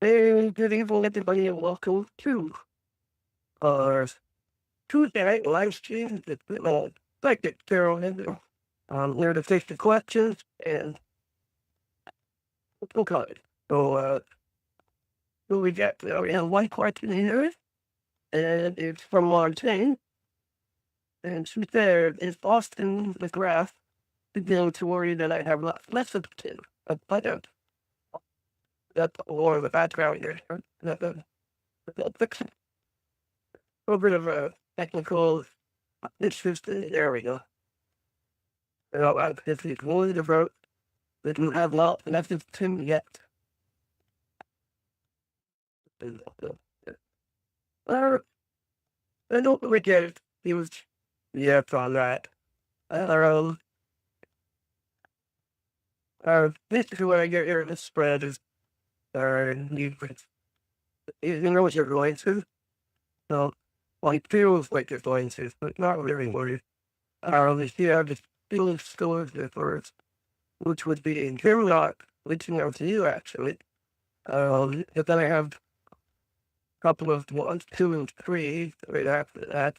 Hey, good evening, everybody, and welcome to our Tuesday night live stream. It's been psychic tarot and here to take the questions and we'll call it. So we got we have one question here, and it's from Montaigne, and she said, "Is Austin McGrath beginning to worry that I have less of two? I don't. That's more of the background here. That's a little bit of a technical. It's just there we go. If he's worried about that you have not messaged him yet. Uh, I don't really get it. He was, yes, on that. Um, basically what I get here in this spread is, you know what you're going to. So, well, he feels like you're going to, but not really worried. If you have this feeling stores at first, which would be in him not reaching out to you, actually. But then I have couple of ones, two and three right after that.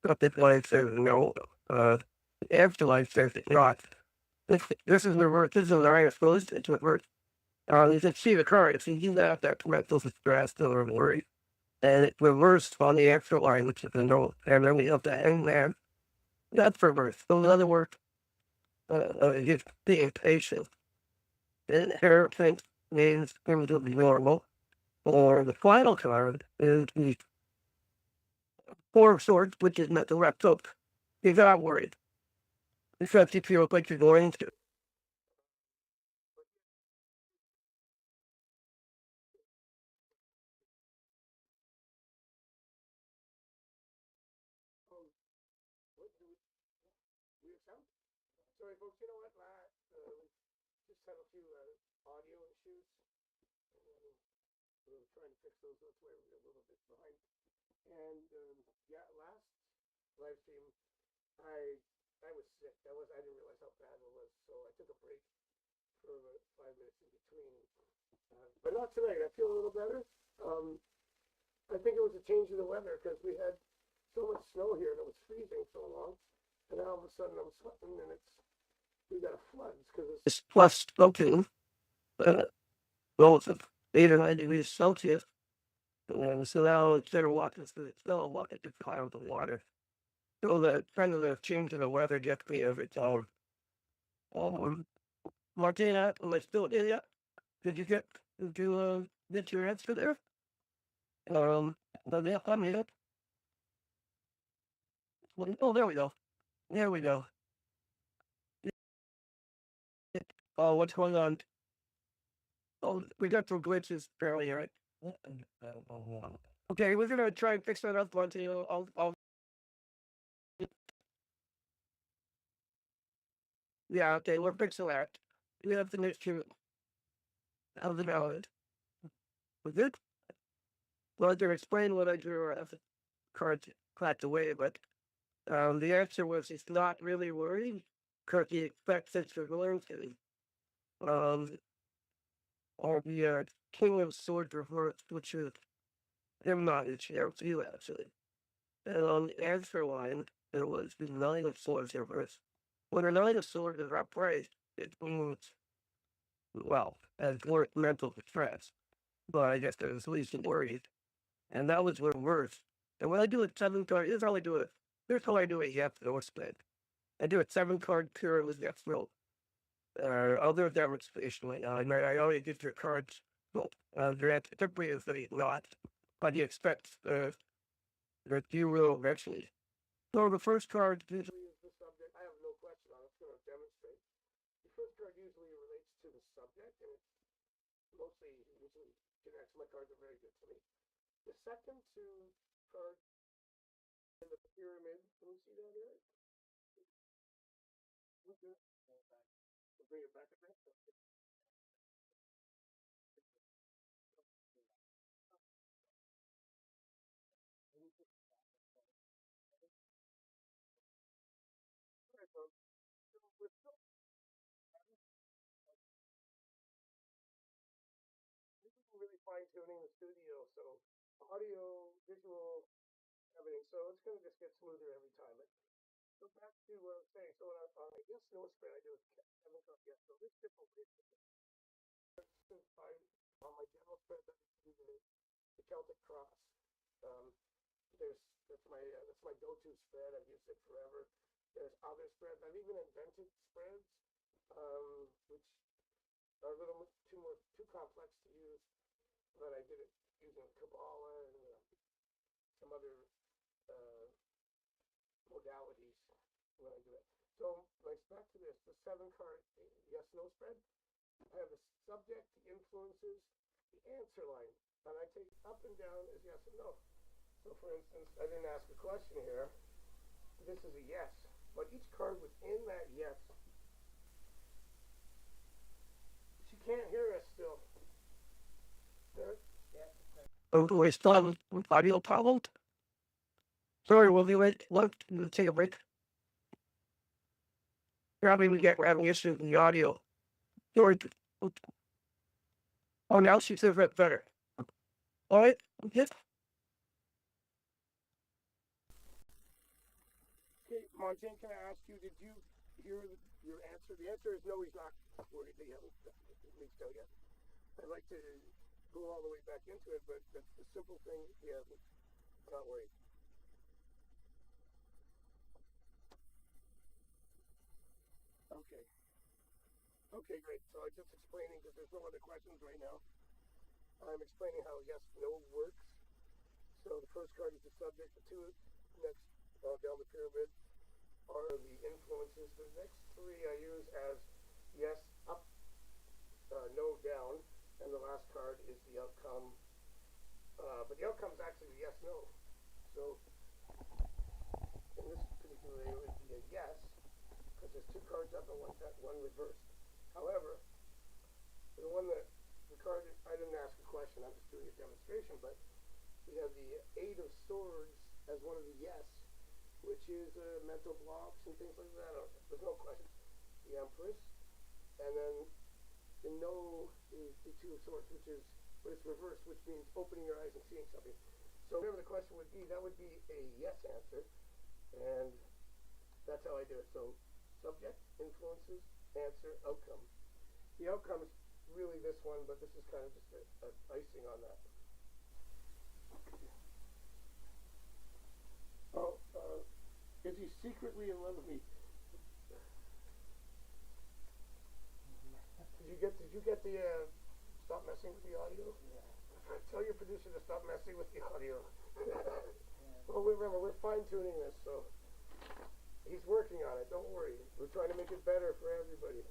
Got this one says no. Afterlife says it's not. This is reverse. This is the right opposed. It's reverse. You can see the current. So you have that mental stress or worry. And it's reversed on the afterlife, which is the no. And then we have the hangman. That's reversed. So in other words, just being patient. Inheritance means things will be normal. Or the final card is the Four of Swords, which is not the wrapped up. He's not worried. Except he feels like you're going to. Sorry, folks. You know what? Just had a few audio issues. We're trying to fix those. That's why we're a little bit behind. And yeah, last live stream, I I was sick. I didn't realize how bad it was, so I took a break for about 5 minutes in between. But not tonight. I feel a little better. Um, I think it was a change in the weather because we had so much snow here and it was freezing so long, and now all of a sudden I'm sweating and we got floods because it's plus smoking. Uh, well, it's 8 or 9 degrees Celsius. And so now instead of walking through the snow, I'm walking through clouds of water. So the kind of the change in the weather gets me every time. Um, Martina, am I still in yet? Did you get your answer there? But yeah, I'm here. Well, oh, there we go. There we go. Oh, what's going on? Oh, we got some glitches apparently, right? Okay, we're gonna try and fix that up, Martina. Yeah, okay, we're fixing that. We have to make sure how's it valid. Was it? Well, I can explain what I drew as the cards clapped away, but the answer was he's not really worried because he expects it to learn to. Um, or the King of Swords reversed, which is him not his share of you, actually. And on the answer line, it was the Nine of Swords reversed. When the Nine of Swords is upright, it moves well as more mental distress. But I guess there's least worried. And that was reversed. And when I do a 7 card, here's how I do it. Here's how I do it, yes, or split. I do a 7 card pure with the roll. I'll do a demonstration right now. I already did your cards. Well, the answer typically is that he's not. But he expects that you will eventually. So the first card usually is the subject. I have no question on it. It's going to demonstrate. The first card usually relates to the subject, and it's mostly usually connects. My cards are very good to me. The second two cards in the pyramid. Can you see that here? Okay. We'll bring it back a bit. tuning the studio, so audio, visual, everything. So it's going to just get smoother every time. So back to what I was saying. So on a yes no spread, I do a seven card yes. So there's different ways. On my general spread, I do the Celtic cross. Um, that's my go-to spread. I've used it forever. There's other spreads. I've even invented spreads, which are a little too complex to use. But I did it using Kabbalah and some other uh, modalities when I do it. So like back to this, the 7-card yes/no spread. I have the subject, the influences, the answer line, and I take up and down as yes and no. So for instance, I didn't ask a question here. This is a yes, but each card within that yes. She can't hear us still. Oh, we're still with audio problems? Sorry, we'll be late. Let's take a break. Probably we're having issues with the audio. Sorry. Oh, now she says that's better. All right. Okay. Okay, Montaigne, can I ask you, did you hear your answer? The answer is no, he's not worried. They haven't reached out yet. I'd like to go all the way back into it, but that's the simple thing. Yeah, not worried. Okay. Okay, great. So I'm just explaining because there's no other questions right now. I'm explaining how yes, no works. So the first card is the subject. The two next down the pyramid are the influences. The next three I use as yes, up, no, down, and the last card is the outcome. But the outcome is actually yes, no. So in this particular area, it would be a yes because there's two cards up and one reversed. However, the card, I didn't ask a question. I'm just doing a demonstration, but we have the Eight of Swords as one of the yes, which is mental blocks and things like that. There's no question. The Empress, and then the no is the Two of Swords, but it's reversed, which means opening your eyes and seeing something. So whatever the question would be, that would be a yes answer, and that's how I do it. So subject, influences, answer, outcome. The outcome is really this one, but this is kind of just an icing on that. Oh, is he secretly in love with me? Did you get the stop messing with the audio? Yeah. Tell your producer to stop messing with the audio. Well, remember, we're fine tuning this, so he's working on it. Don't worry. We're trying to make it better for everybody.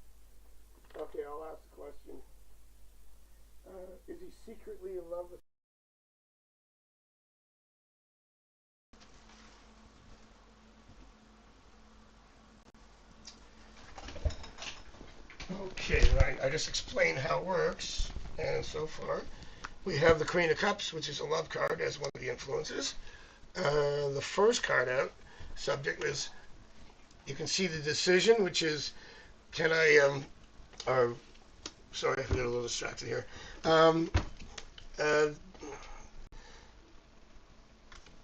Okay, I'll ask the question. Is he secretly in love with? Okay, I just explained how it works, and so far we have the Queen of Cups, which is a love card, as one of the influences. The first card out, subject is, you can see the decision, which is, can I, sorry, I got a little distracted here. Uh,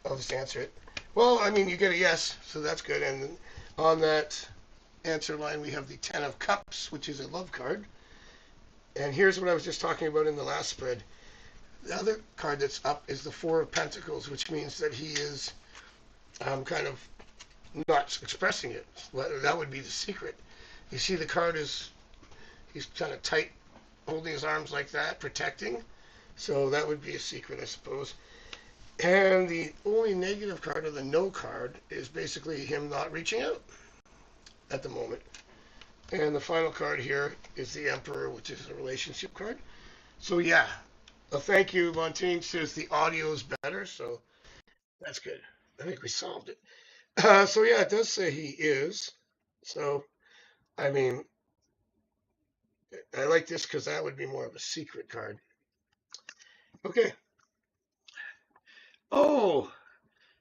I'll just answer it. Well, I mean, you get a yes, so that's good. And on that answer line, we have the Ten of Cups, which is a love card. And here's what I was just talking about in the last spread. The other card that's up is the Four of Pentacles, which means that he is kind of not expressing it. That would be the secret. You see the card is, he's kind of tight, holding his arms like that, protecting. So that would be a secret, I suppose. And the only negative card, or the no card, is basically him not reaching out at the moment. And the final card here is the Emperor, which is a relationship card. So yeah, thank you. Montaigne says the audio is better, so that's good. I think we solved it. So yeah, it does say he is. So, I mean, I like this because that would be more of a secret card. Okay. Oh,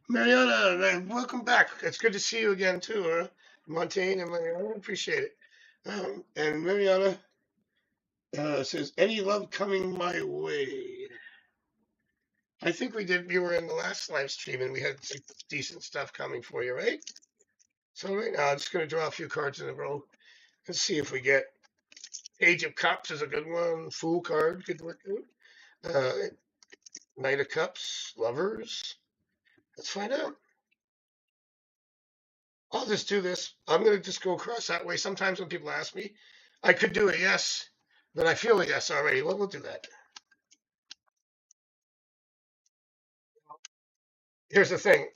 Mariana, welcome back. It's good to see you again too, huh? Montaigne and Mariana, appreciate it. And Mariana says, any love coming my way? I think we did. You were in the last live stream, and we had some decent stuff coming for you, right? So right now, I'm just going to draw a few cards in a row and see if we get Page of Cups is a good one. Fool card could work out. Knight of Cups, Lovers. Let's find out. I'll just do this. I'm going to just go across that way. Sometimes when people ask me, I could do a yes, but I feel a yes already. Well, we'll do that. Here's the thing.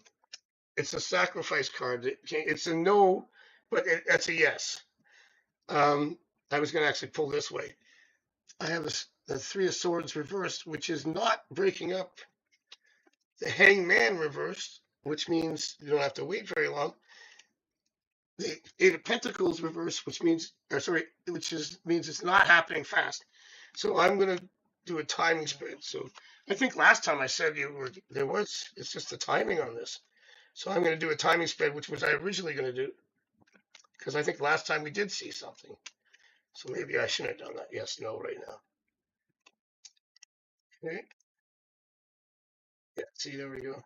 It's a sacrifice card. It's a no, but that's a yes. I was going to actually pull this way. I have the Three of Swords reversed, which is not breaking up. The Hangman reversed, which means you don't have to wait very long. The Eight of Pentacles reversed, which means, means it's not happening fast. So I'm going to do a timing spread. So I think last time I said it's just the timing on this. So I'm going to do a timing spread, which was I originally going to do, because I think last time we did see something. So maybe I shouldn't have done that. Yes, no, right now. Okay. Yeah, see, there we go.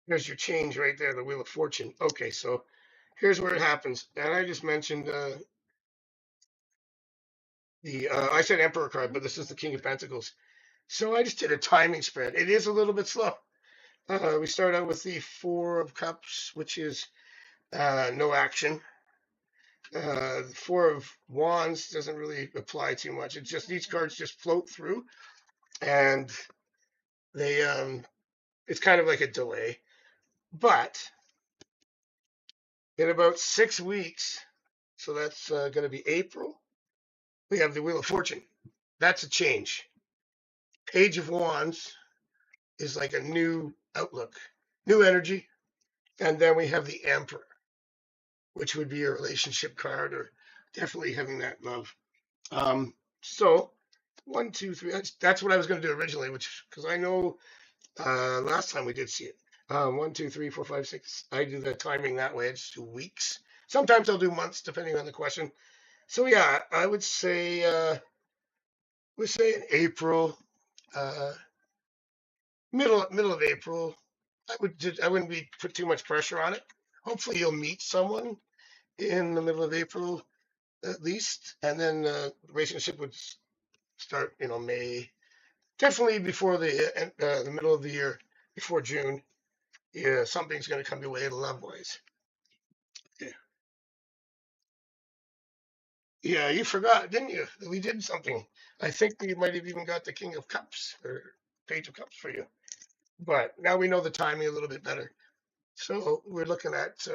There's your change right there, the Wheel of Fortune. Okay, so here's where it happens. And I just mentioned I said Emperor card, but this is the King of Pentacles. So I just did a timing spread. It is a little bit slow. We start out with the Four of Cups, which is no action. The Four of Wands doesn't really apply too much. It's just these cards just float through, and they it's kind of like a delay. But in about 6 weeks, so that's going to be April, we have the Wheel of Fortune. That's a change. Page of Wands is like a new outlook, new energy. And then we have the Emperor, which would be a relationship card or definitely having that love. So 1, 2, 3. That's what I was going to do originally, which because I know last time we did see it. 1, 2, 3, 4, 5, 6. I do the timing that way. It's 2 weeks. Sometimes I'll do months depending on the question. So yeah, I would say in April, uh, middle of April. I wouldn't be put too much pressure on it. Hopefully you'll meet someone in the middle of April at least, and then the relationship would start, May. Definitely before the middle of the year, before June. Yeah, something's going to come your way love wise. Yeah. Yeah, you forgot, didn't you? That we did something. I think we might have even got the King of Cups or Page of Cups for you. But now we know the timing a little bit better. So we're looking at,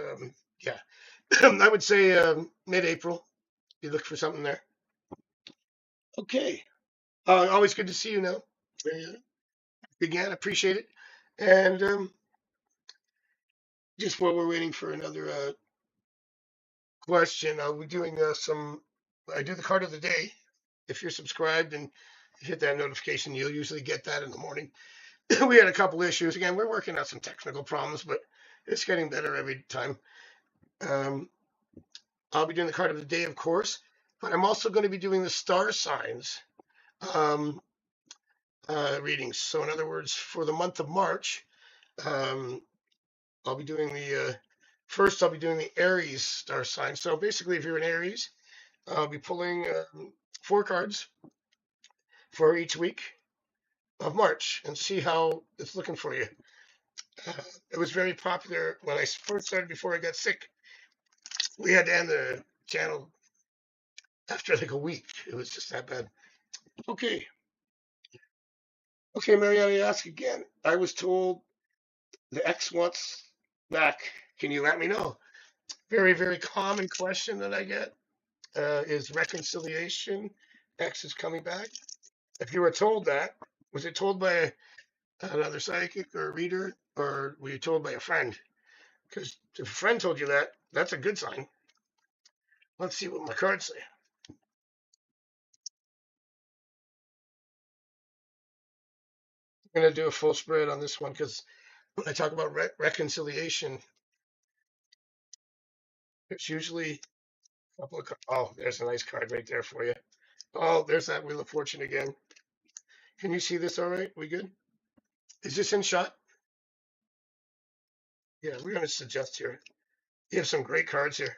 yeah, I would say mid-April. You look for something there. Okay. Always good to see you now. Yeah. Again, appreciate it. And just while we're waiting for another question, I'll be doing I do the card of the day. If you're subscribed and hit that notification, you'll usually get that in the morning. We had a couple issues. Again, we're working out some technical problems, but it's getting better every time. Um, I'll be doing the card of the day, of course, but I'm also going to be doing the star signs um, readings. So, in other words, for the month of March, um, I'll be doing I'll be doing the Aries star sign. So, basically, if you're an Aries, I'll be pulling 4 cards for each week of March and see how it's looking for you. It was very popular when I first started before I got sick. We had to end the channel after like a week. It was just that bad. Okay. Okay, Mariana, I ask again. I was told the ex wants back. Can you let me know? Very, very common question that I get is reconciliation. Ex is coming back. If you were told that, was it told by another psychic or a reader, or were you told by a friend? Because if a friend told you that, that's a good sign. Let's see what my cards say. I'm going to do a full spread on this one because when I talk about reconciliation, it's usually a couple of. Oh, there's a nice card right there for you. Oh, there's that Wheel of Fortune again. Can you see this all right? We good? Is this in shot? Yeah, we're going to suggest here. You have some great cards here.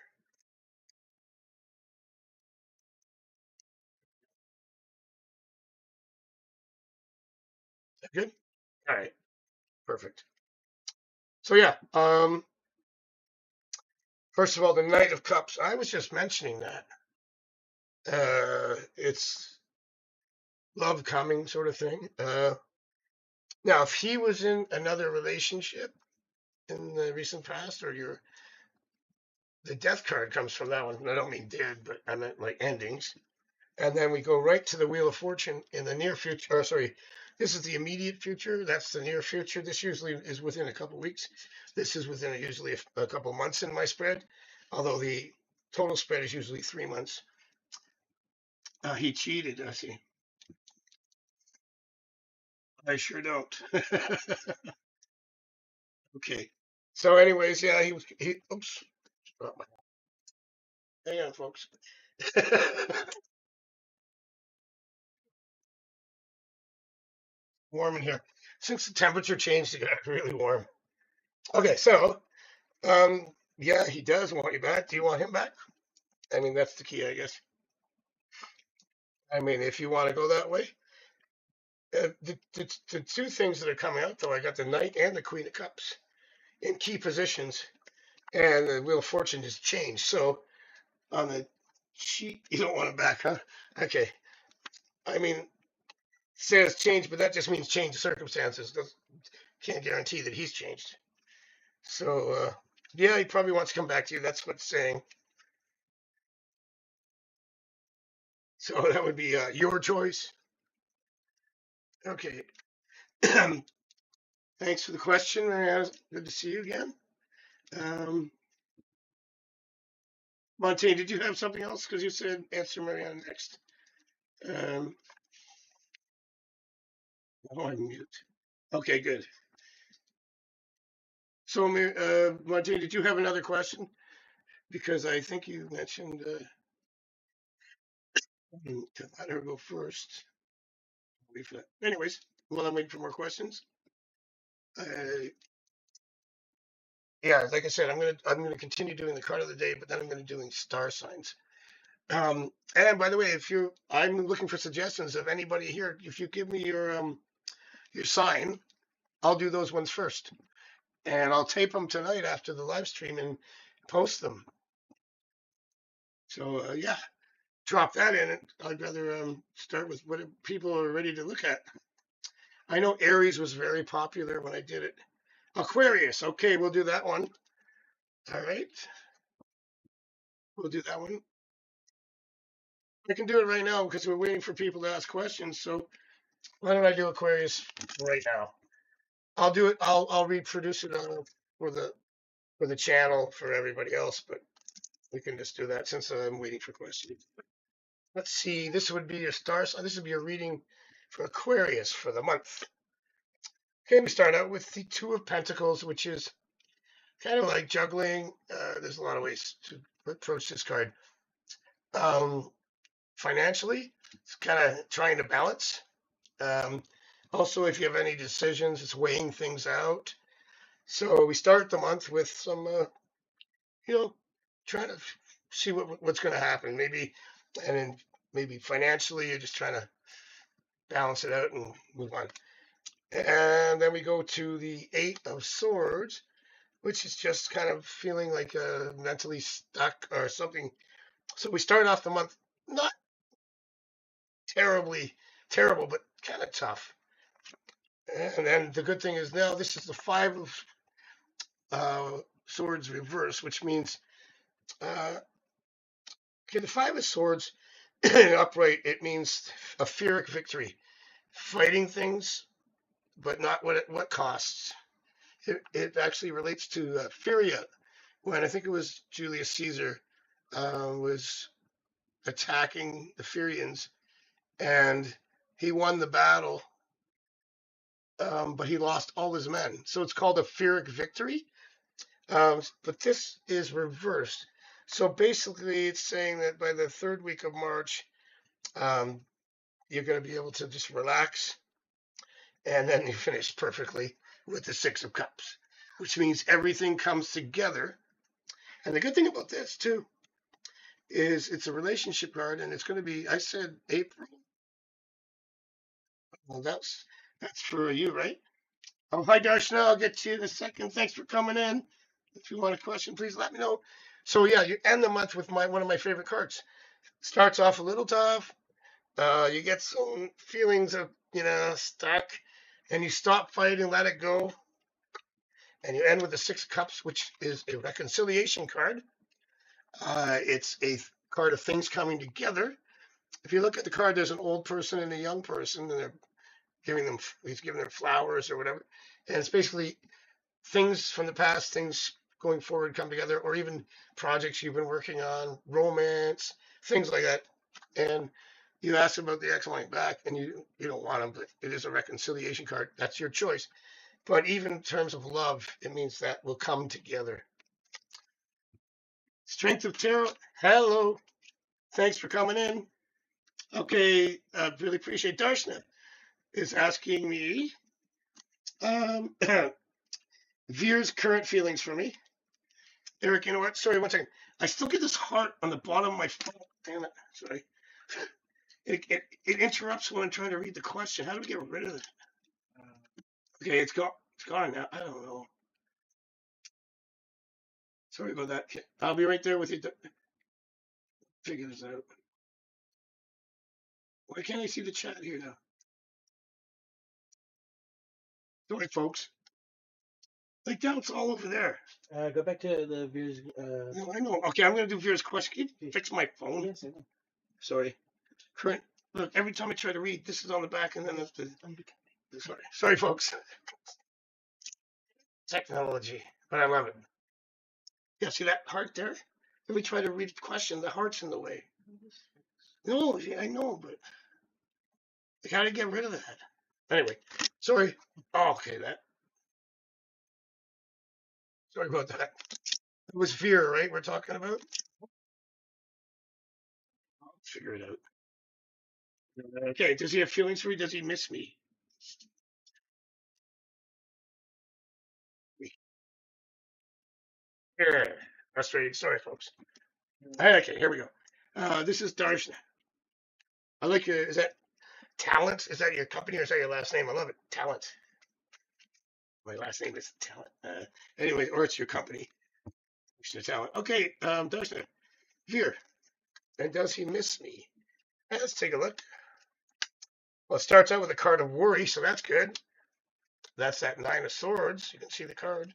Is that good? All right, perfect. So yeah, first of all, the Knight of Cups. I was just mentioning that. It's love coming sort of thing. Now, if he was in another relationship in the recent past, or the death card comes from that one. I don't mean dead, but I meant like endings. And then we go right to the Wheel of Fortune in the near future. Or sorry, this is the immediate future. That's the near future. This usually is within a couple weeks. This is within usually a couple months in my spread, although the total spread is usually 3 months. He cheated, I see. I sure don't. Okay. So, anyways, yeah, he. Oops. Hang on, folks. Warm in here. Since the temperature changed, it got really warm. Okay, so yeah, he does want you back. Do you want him back? I mean, that's the key, I guess. I mean, if you want to go that way. The two things that are coming out, though, I got the Knight and the Queen of Cups in key positions, and the Wheel of Fortune has changed. So on the sheet, you don't want him back, huh? Okay. I mean, it says change, but that just means change of circumstances. Can't guarantee that he's changed. So, yeah, he probably wants to come back to you. That's what it's saying. So that would be your choice. Okay. Thanks for the question, Marianne. Good to see you again. Um, Montaigne, did you have something else? Because you said answer Marianne next. Um, oh, I'm mute. Okay, good. So, Montaigne, did you have another question? Because I think you mentioned to let her go first. Anyways, while I'm waiting for more questions, uh, yeah, like I said, I'm gonna continue doing the card of the day, but then I'm gonna doing star signs. And by the way, I'm looking for suggestions of anybody here. If you give me your sign, I'll do those ones first, and I'll tape them tonight after the live stream and post them. So yeah, drop that in. I'd rather start with what people are ready to look at. I know Aries was very popular when I did it. Aquarius, okay, we'll do that one. All right, we'll do that one. I can do it right now because we're waiting for people to ask questions. So why don't I do Aquarius right now? I'll do it. I'll reproduce it for the channel for everybody else, but we can just do that since I'm waiting for questions. Let's see. This would be your star sign. This would be your reading for Aquarius for the month. Okay, we start out with the Two of Pentacles, which is kind of like juggling. There's a lot of ways to approach this card. Um, Financially, it's kind of trying to balance. Um, Also, if you have any decisions, it's weighing things out. So we start the month with some, you know, trying to see what's going to happen. And then maybe financially, you're just trying to balance it out and move on. And then we go to the Eight of Swords, which is just kind of feeling like mentally stuck or something. So we start off the month not terribly terrible, but kind of tough. And then the good thing is now this is the Five of Swords reverse, which means okay, the Five of Swords upright. It means a Pyrrhic victory, fighting things, but not what costs. It actually relates to Furia, when I think it was Julius Caesar was attacking the Furians, and he won the battle, but he lost all his men. So it's called a Pyrrhic victory. But this is reversed. So basically, it's saying that by the third week of March, um, you're going to be able to just relax and then you finish perfectly with the Six of Cups, which means everything comes together. And the good thing about this too is it's a relationship card, and it's going to be. I said April. Well, that's for you, right? Oh, hi, Darshana. I'll get to you in a second. Thanks for coming in. If you want a question, please let me know. So yeah, you end the month with one of my favorite cards. Starts off a little tough. You get some feelings of stuck, and you stop fighting, let it go, and you end with the Six of Cups, which is a reconciliation card. It's a card of things coming together. If you look at the card, there's an old person and a young person, and he's giving them flowers or whatever, and it's basically things from the past, things going forward come together, or even projects you've been working on, romance, things like that. And you ask about the ex wanting back, and you don't want them, but it is a reconciliation card. That's your choice. But even in terms of love, it means that will come together. Strength of Tarot. Hello. Thanks for coming in. Okay, really appreciate Darshna is asking me Veer's current feelings for me. Eric, you know what? Sorry, one second. I still get this heart on the bottom of my phone. Damn it. Sorry. It interrupts when I'm trying to read the question. How do we get rid of it? Okay, it's gone. It's gone now. I don't know. Sorry about that. Okay, I'll be right there with you. Figure this out. Why can't I see the chat here now? Sorry, folks. Like now it's all over there. Go back to the Veers. No, I know. Okay, I'm gonna do Vera's question. Can you fix my phone? Yes, I know. Sorry. Current. Look, every time I try to read, this is on the back, and then it's the. Sorry, folks. Technology, but I love it. Yeah, see that heart there? Every try to read the question, the heart's in the way. No, yeah, I know, but I gotta get rid of that. Anyway, sorry. Oh, okay, that. Sorry about that. It was fear, right? We're talking about. I'll figure it out. Okay, does he have feelings for me? Does he miss me? Here, frustrating. Sorry, folks. Okay, here we go. This is Darshna. I like your. Is that Talent? Is that your company or is that your last name? I love it. Talent. My last name is Talent. Anyway, or it's your company. Talent. Okay, Darshna. Here. And does he miss me? Let's take a look. Well, it starts out with a card of worry, so that's good. That's that Nine of Swords. You can see the card.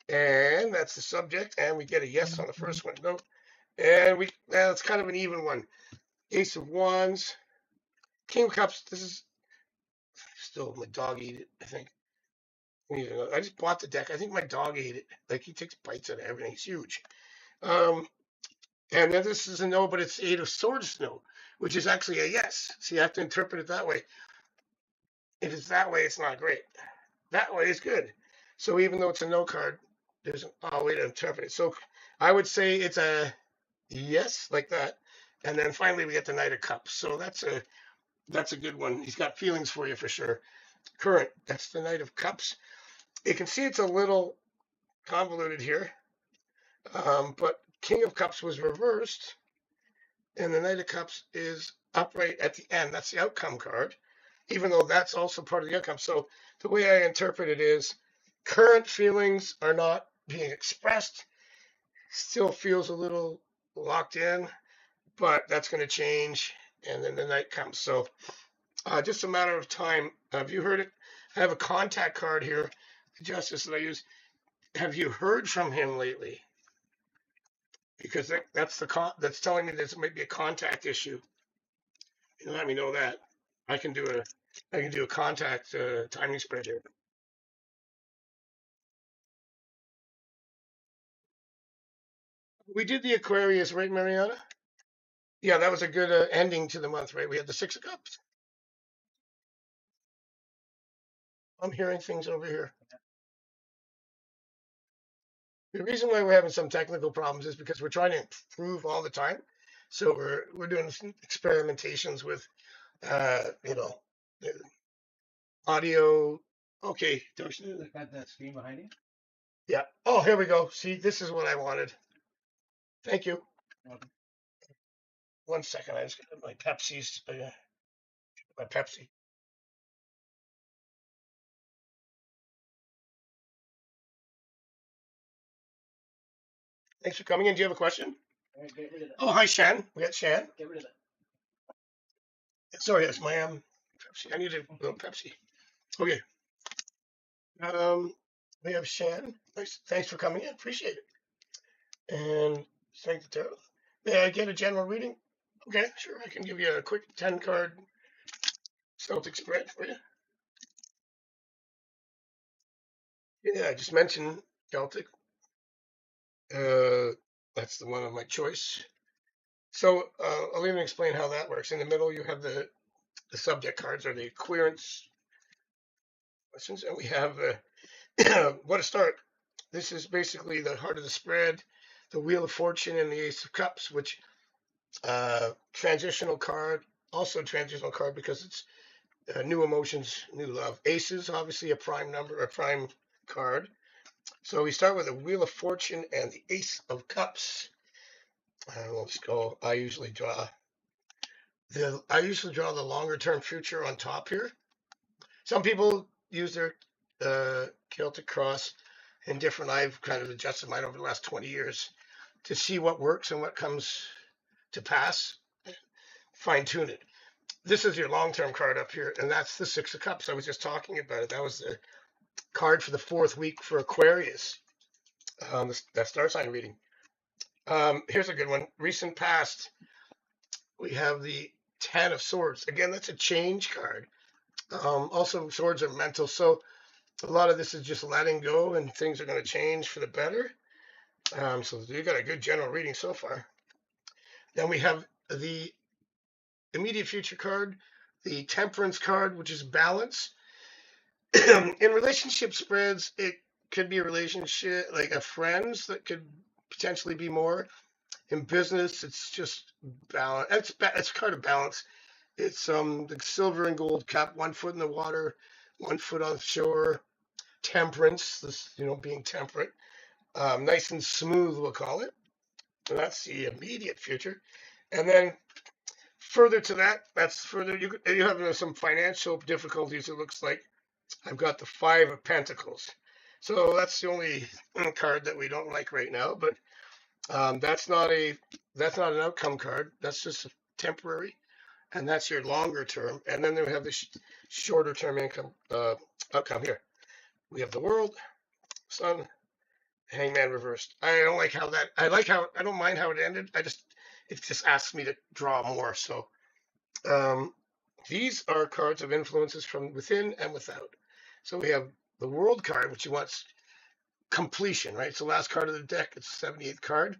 And that's the subject. And we get a yes on the first one. No. And it's kind of an even one. Ace of Wands. King of Cups. This is still my dog ate it, I think. I just bought the deck. I think my dog ate it. Like he takes bites out of everything. It's huge. And then this is a no, but it's Eight of Swords no, which is actually a yes. So you have to interpret it that way. If it's that way, it's not great. That way is good. So even though it's a no card, there's a way to interpret it. So I would say it's a yes, like that. And then finally we get the Knight of Cups. So that's a good one. He's got feelings for you for sure. Current, that's the Knight of Cups. You can see it's a little convoluted here. But King of Cups was reversed, and the Knight of Cups is upright at the end. That's the outcome card, even though that's also part of the outcome. So the way I interpret it is current feelings are not being expressed, still feels a little locked in, but that's going to change, and then the night comes. So just a matter of time. Have you heard it? I have a contact card here, the Justice that I use. Have you heard from him lately? Because that's telling me this might be a contact issue. You let me know that. I can do a contact timing spread here. We did the Aquarius, right, Mariana? Yeah, that was a good ending to the month, right? We had the Six of Cups. I'm hearing things over here. The reason why we're having some technical problems is because we're trying to improve all the time. So we're doing some experimentations with, audio. Okay, Got that screen behind you? yeah. Oh, here we go. See, this is what I wanted. Thank you. Okay. 1 second. I just got my Pepsi's. My Pepsi. Thanks for coming in. Do you have a question? All right, get rid of that. Oh, hi, Shan. We got Shan. Get rid of that. Sorry, that's my Pepsi. I need a little Pepsi. Okay. We have Shan. Nice. Thanks for coming in. Appreciate it. And Strength of Tarot. May I get a general reading? Okay, sure. I can give you a quick 10 card Celtic spread for you. Yeah, I just mentioned Celtic. That's the one of my choice. So I'll even explain how that works. In the middle, you have the subject cards or the querence questions, and we have what to start. This is basically the heart of the spread, the Wheel of Fortune, and the Ace of Cups, which transitional card, also transitional card because it's new emotions, new love. Aces, obviously a prime number, a prime card. So we start with the Wheel of Fortune and the Ace of Cups. Let's go. I usually draw the longer term future on top here. Some people use their Celtic cross in different. I've kind of adjusted mine over the last 20 years to see what works and what comes to pass. Fine tune it. This is your long term card up here, and that's the Six of Cups. I was just talking about it. That was the card for the 4th week for Aquarius. That star sign reading. Here's a good one. Recent past, we have the 10 of Swords. Again, that's a change card. Also, swords are mental, so a lot of this is just letting go, and things are going to change for the better. So you got a good general reading so far. Then we have the immediate future card, the Temperance card, which is balance. In relationship spreads, it could be a relationship like a friends that could potentially be more. In business, it's just balance. It's a card of balance. It's the silver and gold cup, 1 foot in the water, 1 foot on shore. Temperance, this being temperate, nice and smooth, we'll call it. And that's the immediate future. And then further to that, that's further. You have some financial difficulties. It looks like I've got the 5 of Pentacles. So that's the only card that we don't like right now. But that's not an outcome card. That's just temporary, and that's your longer term. And then we have the shorter term income outcome here. We have the World, Sun, Hangman reversed. I don't like how that. I don't mind how it ended. It just asks me to draw more. So these are cards of influences from within and without. So we have the World card, which wants completion, right? It's the last card of the deck. It's the 78th card.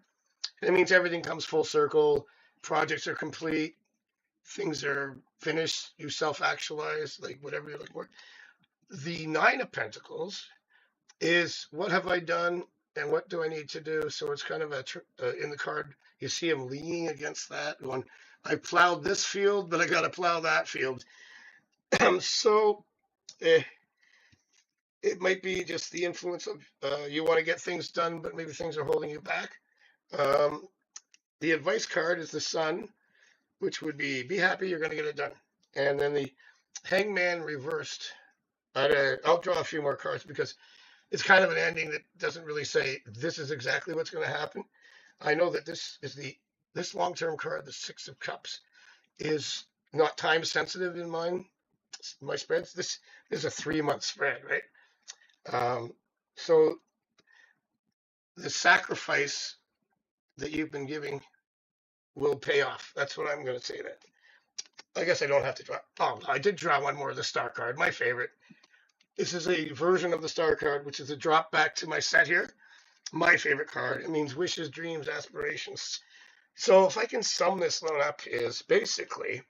And it means everything comes full circle. Projects are complete. Things are finished. You self-actualize, like whatever you're looking for. The 9 of Pentacles is what have I done and what do I need to do? So it's kind of in the card, you see him leaning against that one. I plowed this field, but I got to plow that field. So it might be just the influence of you want to get things done, but maybe things are holding you back. The advice card is the Sun, which would be happy, you're going to get it done. And then the Hangman reversed. I'll draw a few more cards because it's kind of an ending that doesn't really say this is exactly what's going to happen. I know that this long-term card, the 6 of Cups, is not time sensitive in my spreads. This is a 3-month spread, right? So the sacrifice that you've been giving will pay off. That's what I'm going to say. That I guess I don't have to draw. Oh, I did draw one more of the star card, my favorite. This is a version of the star card, which is a drop back to my set here. My favorite card. It means wishes, dreams, aspirations. So if I can sum this one up, is basically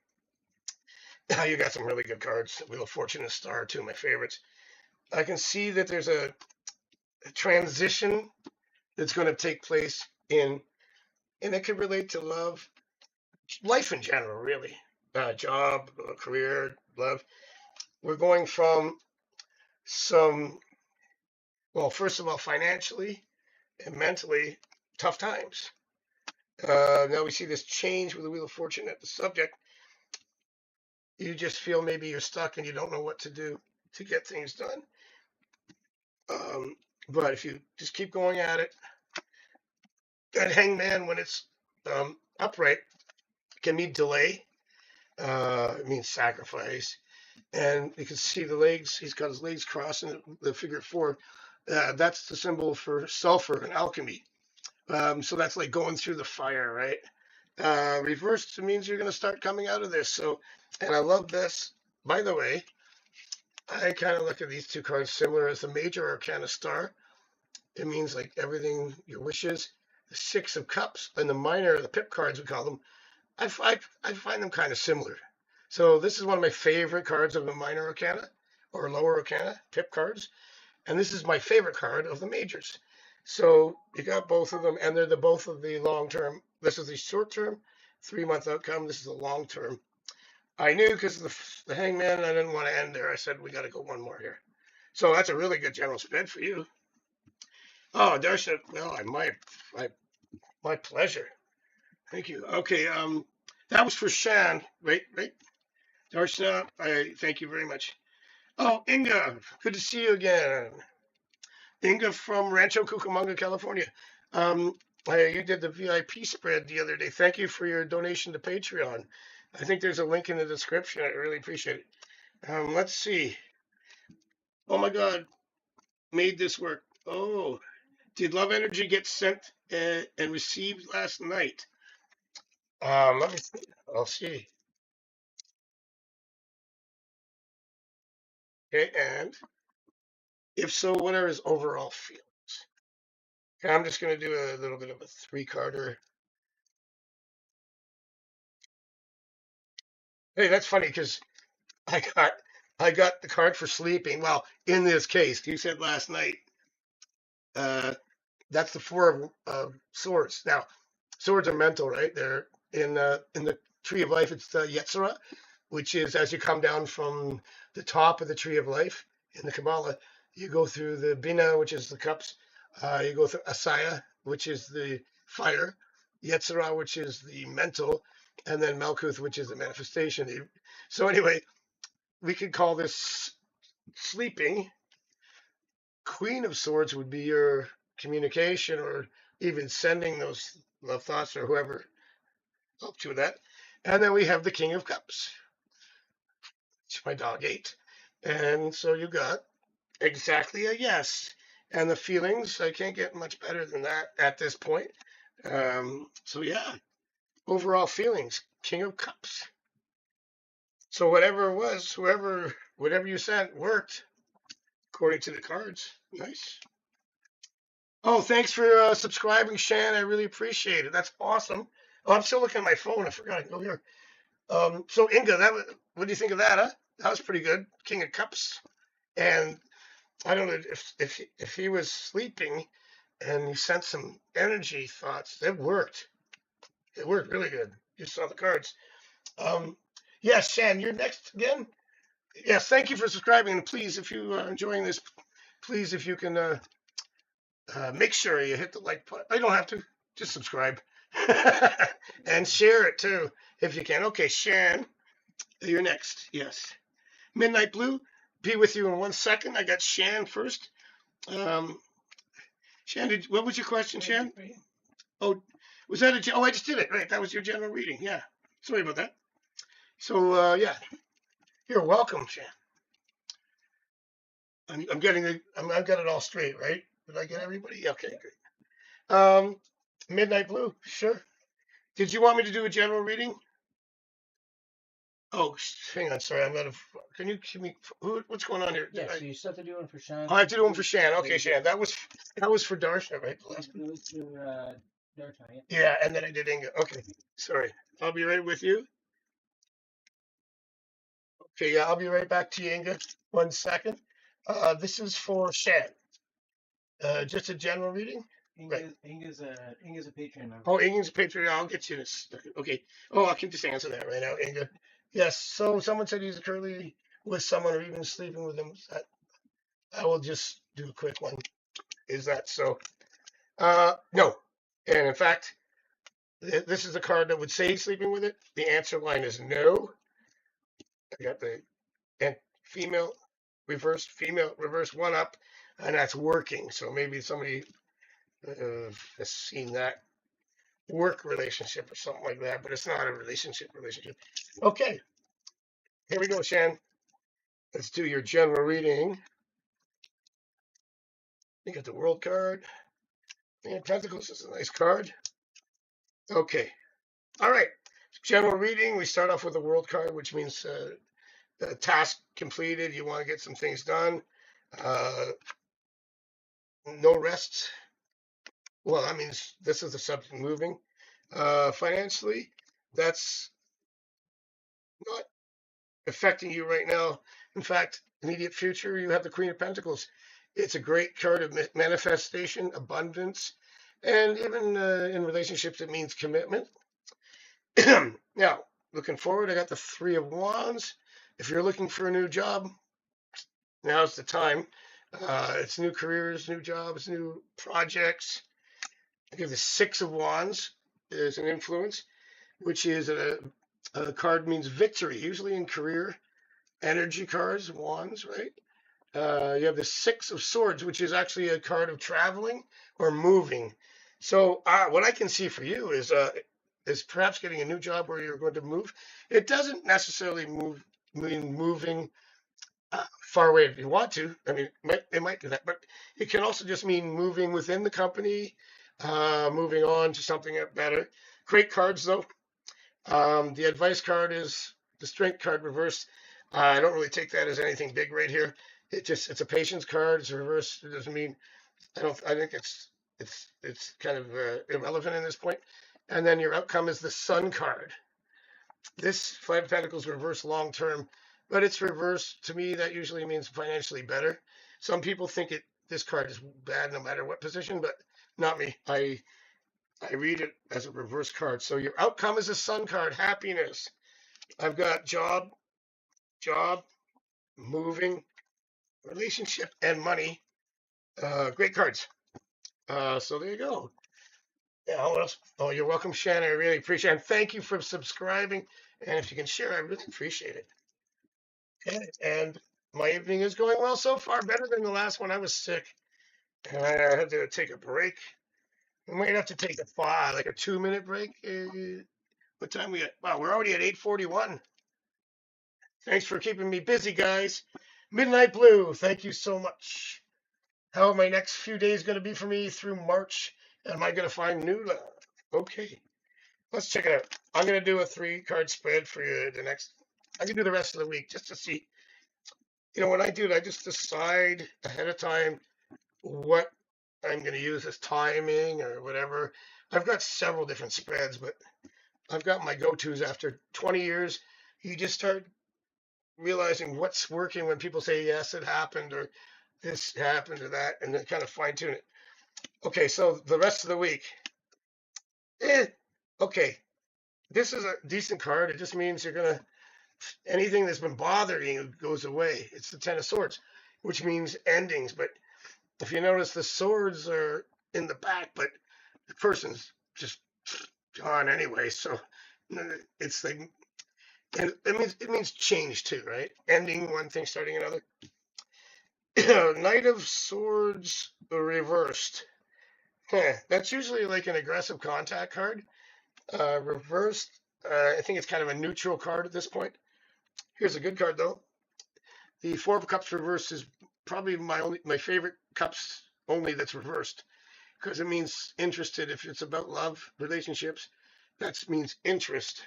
you got some really good cards. Wheel of Fortune and Star, 2 of my favorites. I can see that there's a transition that's going to take place and it could relate to love, life in general, really. Job, career, love. we're going from some, well, first of all, financially and mentally tough times. Now we see this change with the Wheel of Fortune at the subject. You just feel maybe you're stuck and you don't know what to do to get things done. But if you just keep going at it, that hangman, when it's upright, can mean delay. It means sacrifice. And you can see the legs. He's got his legs crossed in the figure four. That's the symbol for sulfur and alchemy. So that's like going through the fire, right? Reversed means you're going to start coming out of this. So, and I love this. By the way, I kind of look at these two cards similar as the major arcana star. It means like everything, your wishes. The Six of Cups and the minor, the pip cards we call them. I find them kind of similar. So this is one of my favorite cards of the minor arcana or lower arcana, pip cards. And this is my favorite card of the majors. So you got both of them, and they're both of the long term. This is the short term, 3-month outcome. This is the long term. I knew because the hangman, I didn't want to end there. I said, we got to go one more here. So that's a really good general spread for you. Oh, Darsha, well, my pleasure. Thank you. Okay, that was for Shan, right? Darsha, I thank you very much. Oh, Inga, good to see you again. Inga from Rancho Cucamonga, California. You did the VIP spread the other day. Thank you for your donation to Patreon. I think there's a link in the description. I really appreciate it. Let's see. Oh my God, made this work. Oh, did Love Energy get sent and received last night? Let me see. I'll see. Okay, and if so, what are his overall feelings? Okay, I'm just going to do a little bit of a 3-carder. Hey, that's funny because I got I got the card for sleeping. Well, in this case, you said last night. Uh, that's the Four of Swords. Now, swords are mental, right? They're in the Tree of Life. It's the Yetzirah, which is as you come down from the top of the Tree of Life in the Kabbalah, you go through the Bina, which is the cups. You go through Asaya, which is the fire, Yetzirah, which is the mental, and then Malkuth, which is the manifestation. So anyway, we could call this sleeping. Queen of Swords would be your communication or even sending those love thoughts or whoever helped you with that. And then we have the King of Cups, which my dog ate. And so you got exactly a yes. And the feelings, I can't get much better than that at this point. So yeah, overall feelings, King of Cups. So whatever it was, whatever you sent worked according to the cards. Nice. Oh, thanks for subscribing, Shan. I really appreciate it. That's awesome. Oh, I'm still looking at my phone. I forgot to go here. So Inga, what do you think of that? Huh? That was pretty good. King of Cups, and I don't know if he was sleeping, and he sent some energy thoughts. It worked. It worked really good. You saw the cards. Yes, Shan, you're next again. Yes, thank you for subscribing, and please, if you are enjoying this, please, if you can make sure you hit the like button. You don't have to, just subscribe and share it too if you can. Okay, Shan, you're next. Yes, Midnight Blue, be with you in 1 second. I got Shan first. Um, Shan, what was your question, Shan? Oh, was that oh, I just did it. Right, that was your general reading. Yeah, sorry about that. So yeah, you're welcome, Shan. I'm getting it. I've got it all straight, right? Did I get everybody? Okay, great. Midnight Blue, sure. Did you want me to do a general reading? Oh, hang on. Sorry, I'm out of. Can you give me what's going on here? Yeah, so you still have to do one for Sean. Oh, I have to do one for Shan. Okay, Shan. That was for Darsha, right? The last one. It was for Darton, yeah. Yeah, and then I did Inga. Okay, sorry. I'll be right with you. Okay, yeah, I'll be right back to you, Inga. 1 second. This is for Shan. Just a general reading. Inga's a Patreon member. Oh, Inga's a Patreon. I'll get you in a second. Okay. Oh, I can just answer that right now, Inga. Yes. So someone said he's currently with someone or even sleeping with them. That I will just do a quick one. Is that so? No. And in fact, this is the card that would say sleeping with it. The answer line is no. I got the and female reverse one up, and that's working. So maybe somebody has seen that work relationship or something like that, but it's not a relationship. Okay, here we go, Shan. Let's do your general reading. You got the world card. And Pentacles is a nice card. Okay. All right. General reading. We start off with the world card, which means the task completed. You want to get some things done. No rest. Well, that means this is the subject moving. Financially, that's not affecting you right now. In fact, immediate future, you have the Queen of Pentacles. It's a great card of manifestation, abundance, and even in relationships, it means commitment. Now, looking forward, I got the Three of Wands. If you're looking for a new job, now's the time. It's new careers, new jobs, new projects. I give the Six of Wands as an influence, which is a card means victory, usually in career. Energy cards, wands, right? You have the Six of Swords, which is actually a card of traveling or moving. So what I can see for you is perhaps getting a new job where you're going to move. It doesn't necessarily mean moving far away if you want to. I mean, it might do that, but it can also just mean moving within the company, moving on to something better. Great cards, though. The advice card is the strength card reversed. I don't really take that as anything big right here. It's a patience card. It's reversed. It doesn't mean I think it's kind of irrelevant in this point. And then your outcome is the Sun card. This Five of Pentacles reversed long term, but it's reversed to me. That usually means financially better. Some people think this card is bad no matter what position, but not me. I read it as a reverse card. So your outcome is a Sun card, happiness. I've got job, moving, relationship, and money. Great cards. So there you go. Yeah, what else? Oh, you're welcome, Shannon. I really appreciate it. And thank you for subscribing. And if you can share, I really appreciate it. Okay. And my evening is going well so far, better than the last one. I was sick and I had to take a break. We might have to take like a 2-minute break. What time we at? Wow, we're already at 8:41. Thanks for keeping me busy, guys. Midnight Blue, thank you so much. How are my next few days going to be for me through March? Am I going to find new love? Okay, let's check it out. I'm going to do a 3-card spread for you I can do the rest of the week just to see. When I do it, I just decide ahead of time what I'm going to use as timing or whatever. I've got several different spreads, but I've got my go-tos after 20 years. You just start realizing what's working when people say, yes, it happened, or this happened, or that, and then kind of fine tune it. Okay, so the rest of the week. Okay, this is a decent card. It just means anything that's been bothering you goes away. It's the Ten of Swords, which means endings. But if you notice, the swords are in the back, but the person's just gone anyway. So it's like, and it means change too, right? Ending one thing, starting another. Knight of Swords reversed. That's usually like an aggressive contact card. Reversed, I think it's kind of a neutral card at this point. Here's a good card though. The Four of Cups reversed is probably my favorite cups only that's reversed, because it means interested. If it's about love, relationships, that means interest.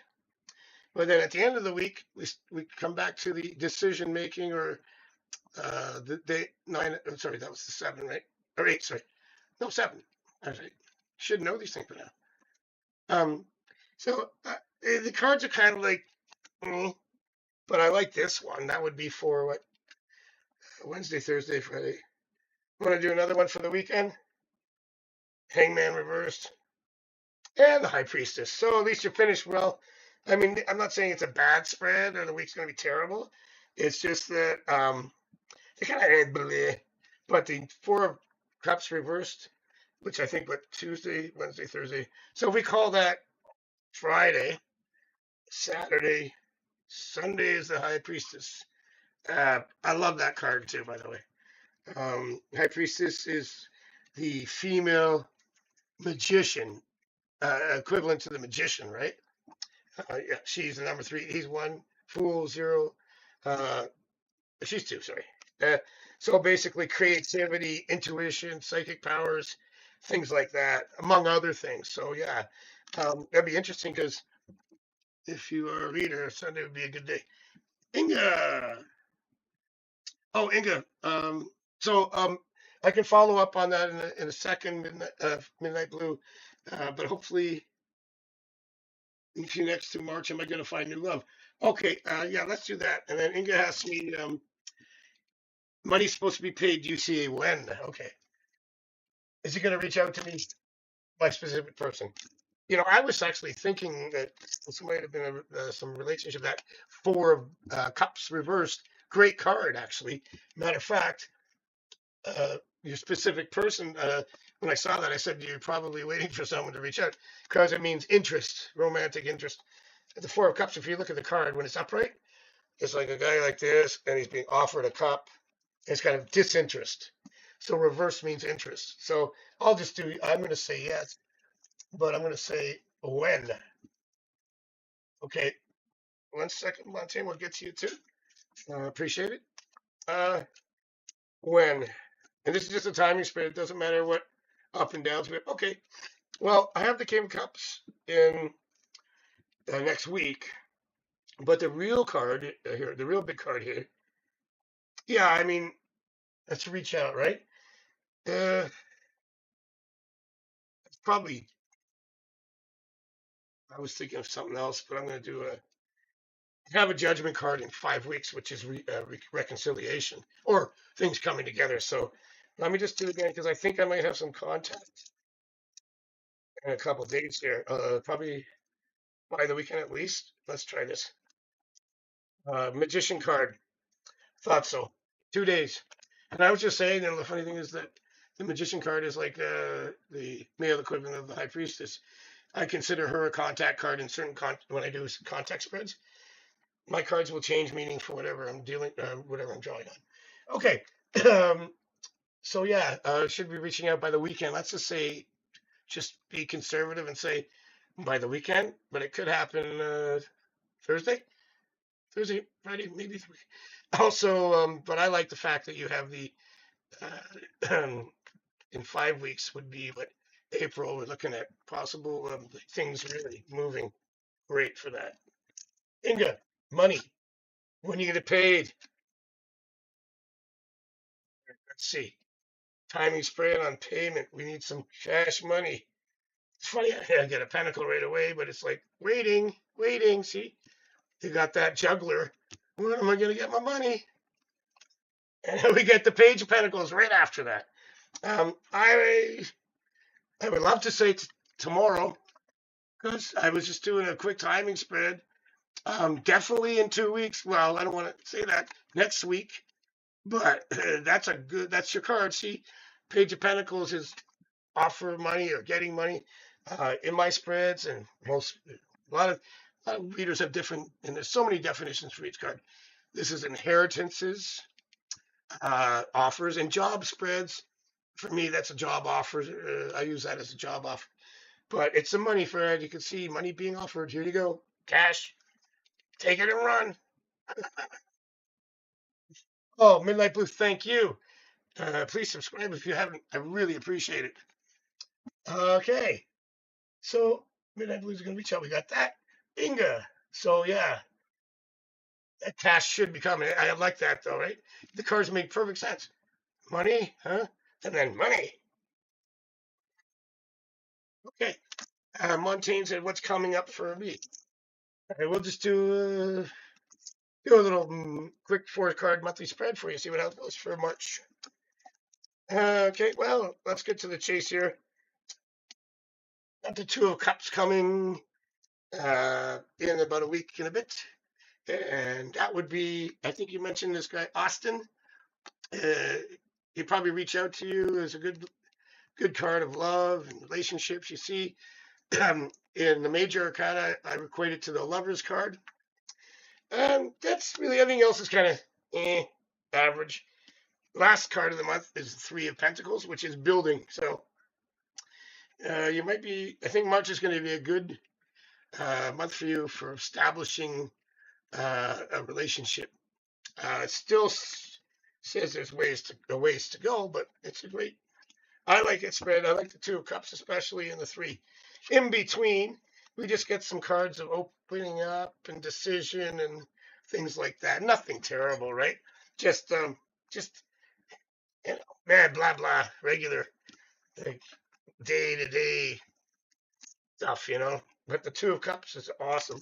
But then at the end of the week, we come back to the decision making, or the day 9. Sorry, that was the 7, right? Or 8. Sorry, no 7. I should know these things by now. So the cards are kind of like, but I like this one. That would be for what? Wednesday, Thursday, Friday. Want to do another one for the weekend? Hangman reversed. And the High Priestess. So at least you're finished well. I mean, I'm not saying it's a bad spread or the week's going to be terrible. It's just that they kind of bleh. But the Four of Cups reversed, which I think what Tuesday, Wednesday, Thursday. So we call that Friday, Saturday, Sunday is the High Priestess. I love that card too, by the way. High Priestess is the female magician, equivalent to the magician, right? Yeah, she's the number three. He's one. Fool zero. Uh, she's two. Sorry. Uh, so basically, creativity, intuition, psychic powers, things like that, among other things. So yeah, that'd be interesting because if you are a reader, Sunday would be a good day. Inga. Oh, Inga. So I can follow up on that in a second, Midnight Blue. But hopefully, in a few next to March, am I going to find new love? Okay, yeah, let's do that. And then Inga asks me, money's supposed to be paid. Do you see a when? Okay. Is he going to reach out to me, my specific person? I was actually thinking that this might have been some relationship. That Four of Cups reversed, great card, actually. Matter of fact, your specific person, when I saw that, I said, you're probably waiting for someone to reach out because it means interest, romantic interest. The Four of Cups, if you look at the card, when it's upright, it's like a guy like this, and he's being offered a cup. It's kind of disinterest. So reverse means interest. So I'm going to say yes, but I'm going to say when. Okay, 1 second, Montaigne, we'll get to you too. Appreciate it. When. And this is just a timing span. It doesn't matter what up and downs. Okay, well, I have the King of Cups in next week, but the real card here, the real big card here, yeah, I mean, let's reach out, right? It's probably, I was thinking of something else, but I'm going to have a judgment card in 5 weeks, which is reconciliation or things coming together. So let me just do it again because I think I might have some contact in a couple days here, probably by the weekend at least. Let's try this. Magician card. Thought so. 2 days. And I was just saying, and the funny thing is that the magician card is like the male equivalent of the high priestess. I consider her a contact card in certain when I do contact spreads. My cards will change meaning for whatever I'm whatever I'm drawing on. Okay. So yeah, should be reaching out by the weekend. Let's just say, just be conservative and say by the weekend, but it could happen Thursday, Friday, maybe. Also, but I like the fact that you have the in 5 weeks would be what April. We're looking at possible things really moving. Great for that. Inga, money. When you get paid? Let's see. Timing spread on payment. We need some cash money. It's funny, I get a pentacle right away, but it's like waiting, waiting. See, you got that juggler. When am I going to get my money? And then we get the page of pentacles right after that. I would love to say tomorrow because I was just doing a quick timing spread. Definitely in 2 weeks. Well, I don't want to say that next week, but that's your card. See, page of pentacles is offer money or getting money in my spreads, and a lot of readers have different, and there's so many definitions for each card. This is inheritances, offers, and job spreads. For me, that's a job offer. I use that as a job offer, but it's a money spread. You can see money being offered. Here you go, cash. Take it and run. Oh, Midnight Blue, thank you. Please subscribe if you haven't. I really appreciate it. Okay. So Midnight Blue's gonna reach out. We got that. Inga. So yeah, that cash should be coming. I like that though, right? The cards make perfect sense. Money, huh? And then money. Okay. Montaigne said, "What's coming up for me?" Okay, we'll just do a little quick 4-card monthly spread for you. See what else goes for March. Okay, well, let's get to the chase here. Got the Two of Cups coming in about a week and a bit. And that would be, I think you mentioned this guy, Austin. He'd probably reach out to you as a good card of love and relationships. You see, in the major arcana, I equate it to the lover's card. That's really everything else is kind of average. Last card of the month is the Three of Pentacles, which is building. So you might be, I think March is going to be a good month for you for establishing a relationship. It still says there's ways to go, but it's a great. I like it spread. I like the Two of Cups, especially in the three. In between, we just get some cards of opening up and decision and things like that. Nothing terrible, right? Just man, blah blah, regular, like day to day stuff, But the Two of Cups is awesome.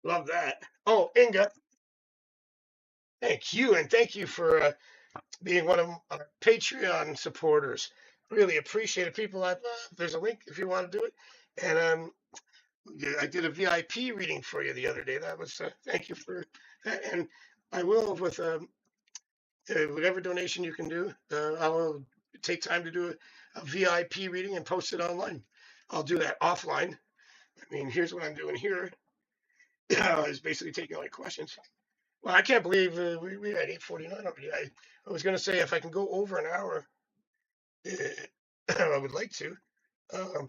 Love that. Oh, Inga, thank you, and thank you for being one of our Patreon supporters. Really appreciate it. People, there's a link if you want to do it. And yeah, I did a VIP reading for you the other day. That was thank you for that. And I will with whatever donation you can do. I will take time to do a VIP reading and post it online. I'll do that offline. I mean, here's what I'm doing here. Is basically taking like questions. Well, I can't believe we're at 8:49 already. I was going to say if I can go over an hour, I would like to.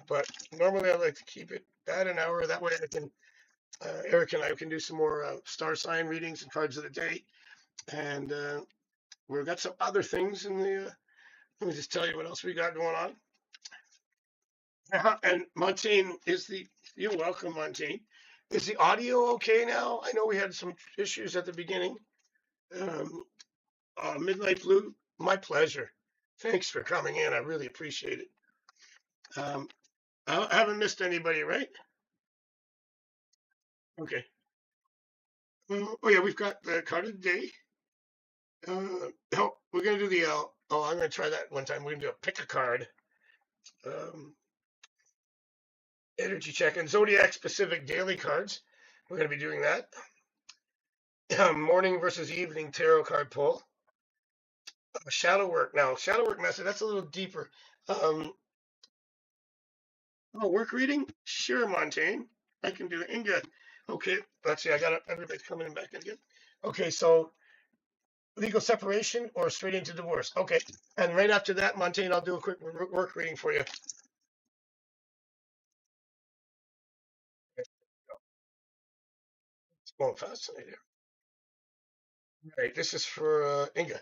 But normally I like to keep it at an hour. That way I can, Eric and I can do some more star sign readings and cards of the day. And we've got some other things in the, let me just tell you what else we got going on. And Montaigne you're welcome, Montaigne. Is the audio okay now? I know we had some issues at the beginning. Midnight Blue, my pleasure. Thanks for coming in. I really appreciate it. I haven't missed anybody, right? Okay. Oh yeah, we've got the card of the day. No, we're gonna do the I'm gonna try that one time. We're gonna do a pick a card. Energy check and zodiac specific daily cards. We're gonna be doing that. Morning versus evening tarot card pull. Shadow work. Now, shadow work method, that's a little deeper. Work reading? Sure, Montaigne. I can do it. Inga. Okay, let's see. I got everybody's coming in back again. Okay, so legal separation or straight into divorce. Okay, and right after that, Montaigne, I'll do a quick work reading for you. It's going fascinating. All right, this is for Inga.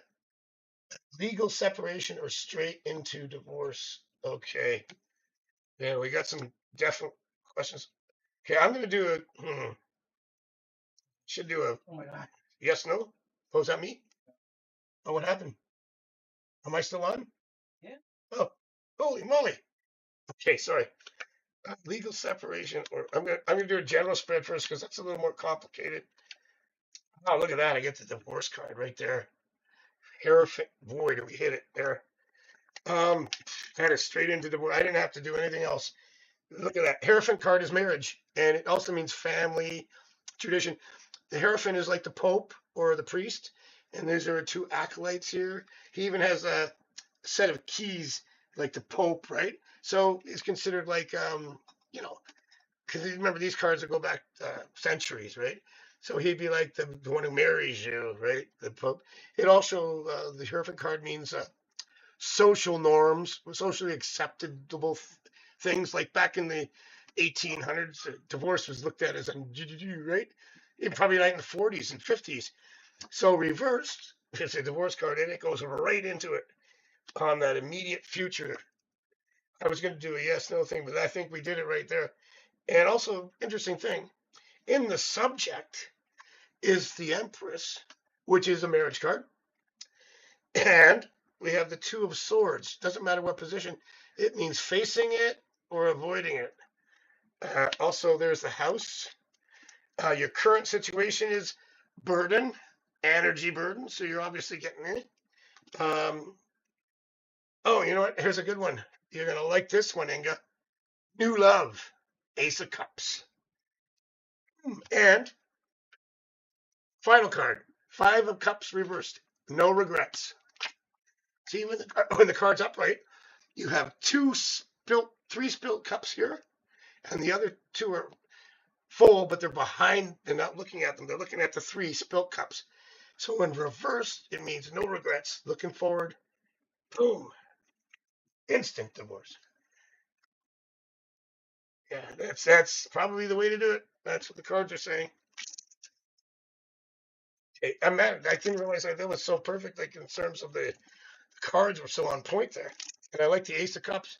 Legal separation or straight into divorce. Okay. Yeah, we got some definite questions. Okay, I'm gonna do should do a Oh my god. yes, no. Oh, is that me? Oh, what happened? Am I still on? Yeah. Oh, holy moly. Okay, sorry. Legal separation, or I'm gonna do a general spread first because that's a little more complicated. Oh, look at that! I get the divorce card right there. Boy, did we hit it there. That is straight into divorce. I didn't have to do anything else. Look at that. Hierophant card is marriage, and it also means family, tradition. The Hierophant is like the Pope or the priest, and these are two acolytes here. He even has a set of keys like the Pope, right? So it's considered like, because remember these cards that go back centuries, right? So he'd be like the one who marries you, right? The Pope. It also, the Hierophant card means social norms, socially acceptable things. Like back in the 1800s, divorce was looked at as a right? Probably not in the 40s and 50s. So reversed, it's a divorce card, and it goes right into it on that immediate future. I was going to do a yes no thing, but I think we did it right there. And also, interesting thing, in the subject is the Empress, which is a marriage card. And we have the Two of Swords. Doesn't matter what position, it means facing it or avoiding it. Also, there's the House. Your current situation is burden, energy burden. So you're obviously getting it. Oh, you know what? Here's a good one. You're going to like this one, Inga. New love, Ace of Cups. And Final card. 5 of Cups reversed. No regrets. See, when the card's upright, you have 3 spilt cups here, and the other 2 are full, but they're behind. They're not looking at them. They're looking at the 3 spilt cups. So when reversed, it means no regrets. Looking forward, boom, instant divorce. Yeah, that's probably the way to do it. That's what the cards are saying. Hey, I'm mad. I didn't realize that was so perfect. Like in terms of the cards were so on point there. And I like the Ace of Cups.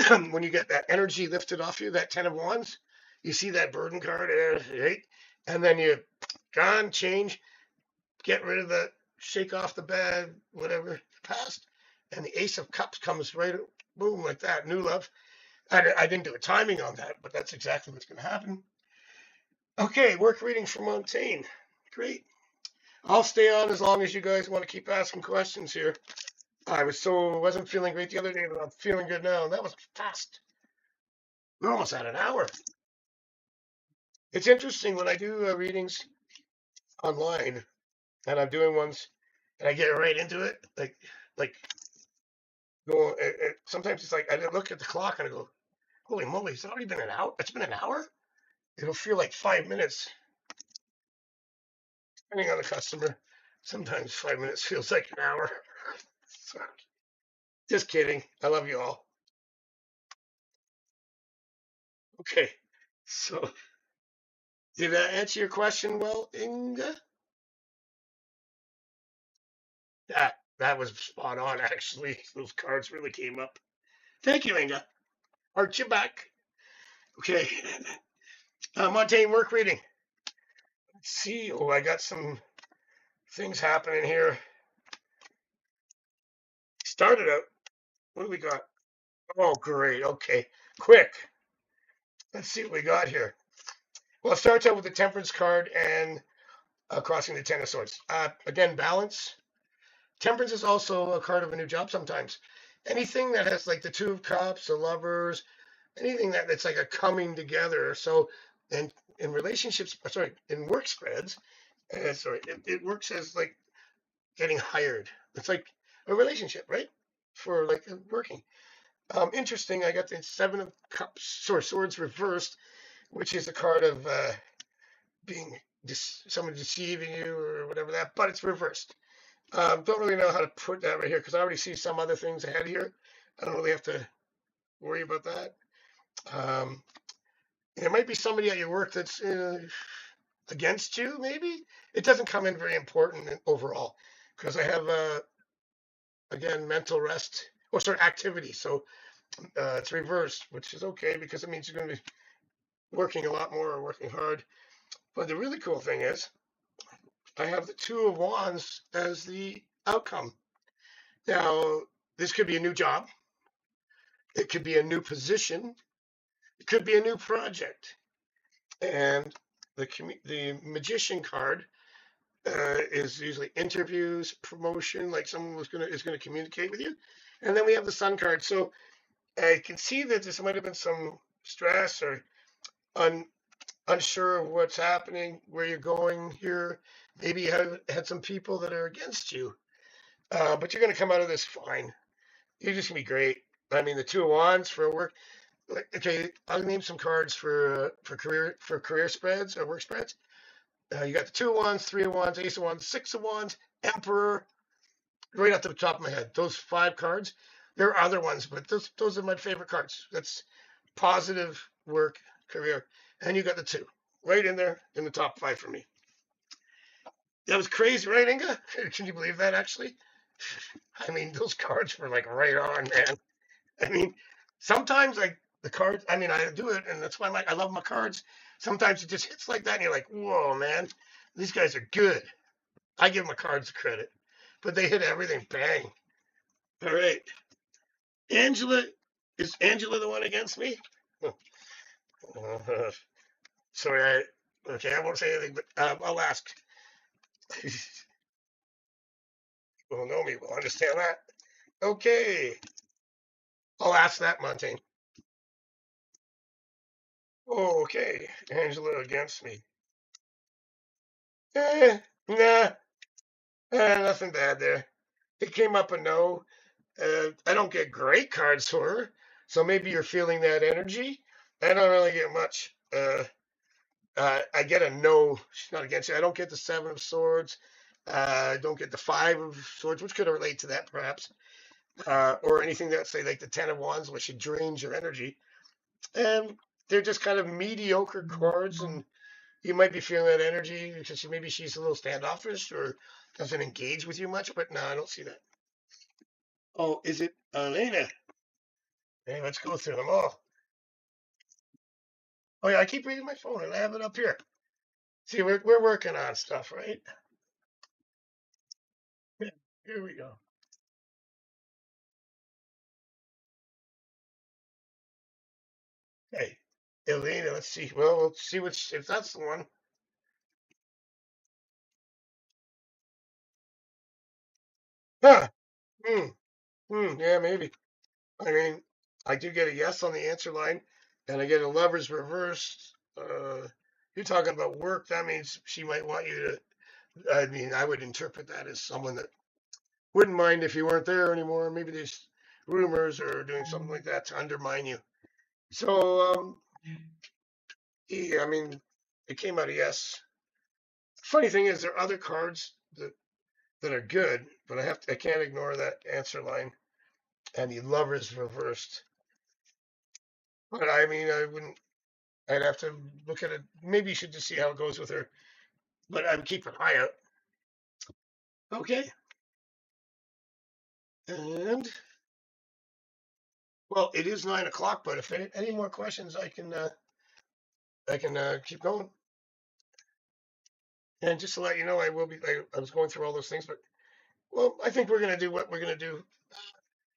When you get that energy lifted off you, that 10 of Wands, you see that burden card, right? And then you gone, change, get rid of the, shake off the bad, whatever, past. And the Ace of Cups comes right, boom, like that, new love. I didn't do a timing on that, but that's exactly what's going to happen. Okay, work reading for Montaigne. Great. I'll stay on as long as you guys want to keep asking questions here. I wasn't feeling great the other day, but I'm feeling good now. And that was fast. We're almost at an hour. It's interesting when I do readings online, and I'm doing ones, and I get right into it. Like go. Sometimes it's like I look at the clock and I go, "Holy moly! It's already been an hour. It's been an hour." It'll feel like 5 minutes, depending on the customer. Sometimes 5 minutes feels like an hour. So, just kidding. I love you all. Okay. So, did that answer your question well, Inga? That was spot on, actually. Those cards really came up. Thank you, Inga. Arch you back. Okay. Montaigne work reading. Let's see. Oh, I got some things happening here. Started out. What do we got? Oh, great. Okay. Quick. Let's see what we got here. Well, it starts out with the Temperance card and crossing the Ten of Swords. Again, balance. Temperance is also a card of a new job sometimes. Anything that has like the Two of Cups, the Lovers, anything that's like a coming together. So, and in relationships, in work spreads, it works as like getting hired. It's like a relationship, right? For like working. Interesting. I got the Seven of Cups, Swords reversed, which is a card of being someone deceiving you or whatever that, but it's reversed. Don't really know how to put that right here because I already see some other things ahead here. I don't really have to worry about that. There might be somebody at your work that's against you, maybe. It doesn't come in very important overall because I have, again, mental rest or activity. So it's reversed, which is okay because it means you're going to be working a lot more or working hard. But the really cool thing is I have the Two of Wands as the outcome. Now, this could be a new job. It could be a new position. It could be a new project. And the Magician card is usually interviews, promotion, like someone is gonna communicate with you. And then we have the Sun card. So I can see that this might have been some stress or unsure of what's happening, where you're going here. Maybe you had some people that are against you, but you're gonna come out of this fine. You're just gonna be great. I mean, the Two of Wands for work. Okay, I'll name some cards for career spreads or work spreads. You got the Two of Wands, Three of Wands, Ace of Wands, Six of Wands, Emperor. Right off the top of my head, those 5 cards. There are other ones, but those are my favorite cards. That's positive work career, and you got the 2 right in there in the top 5 for me. That was crazy, right, Inga? Can you believe that? Actually, I mean, those cards were like right on, man. I mean, sometimes like the cards. I mean, I do it, and that's why I love my cards. Sometimes it just hits like that, and you're like, "Whoa, man, these guys are good." I give my cards credit, but they hit everything bang. All right, Angela, is Angela the one against me? Sorry, okay, I won't say anything, but I'll ask. People who know me will understand that. Okay, I'll ask that, Montaigne. Okay, Angela against me. Nah, nothing bad there. It came up a no. I don't get great cards for her, so maybe you're feeling that energy. I don't really get much. I get a no. She's not against it. I don't get the Seven of Swords. I don't get the Five of Swords, which could relate to that perhaps, or anything that say like the Ten of Wands, which drains your energy. And they're just kind of mediocre cards, and you might be feeling that energy because maybe she's a little standoffish or doesn't engage with you much. But no, I don't see that. Oh, is it Elena? Hey, let's go through them all. Oh yeah, I keep reading my phone and I have it up here. See, we're working on stuff, right? Yeah, here we go. Hey, Elena, let's see. Well, we'll see which if that's the one. Huh. Hmm. Yeah, maybe. I mean, I do get a yes on the answer line, and I get a lover's reversed. You're talking about work. That means she might want you to. I mean, I would interpret that as someone that wouldn't mind if you weren't there anymore. Maybe there's rumors or doing something like that to undermine you. So, yeah, I mean, it came out a yes. Funny thing is, there are other cards that are good, but I can't ignore that answer line. And the lover's reversed. But I mean, I wouldn't. I'd have to look at it. Maybe you should just see how it goes with her. But I'm keeping an eye out. Okay. And well, it is 9 o'clock. But if any more questions, I can keep going. And just to let you know, I will be. I was going through all those things, but well, I think we're gonna do what we're gonna do.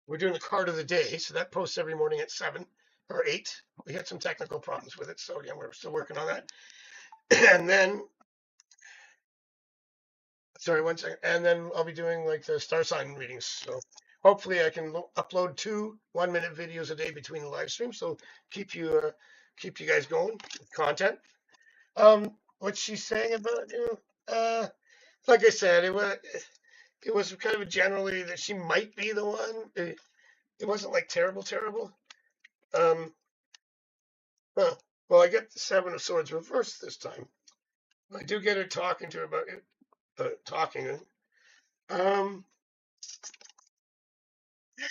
We're doing the card of the day, so that posts every morning at 7 or 8. We had some technical problems with it, so again, we're still working on that. And then, sorry, one second. And then I'll be doing like the star sign readings. So hopefully, I can upload 2 1-minute videos a day between the live streams. So keep you guys going with content. What she's saying about like I said, it was kind of generally that she might be the one. It wasn't like terrible. Um, huh. Well, I get the Seven of Swords reversed this time. I do get her talking to her about it, talking. Um, I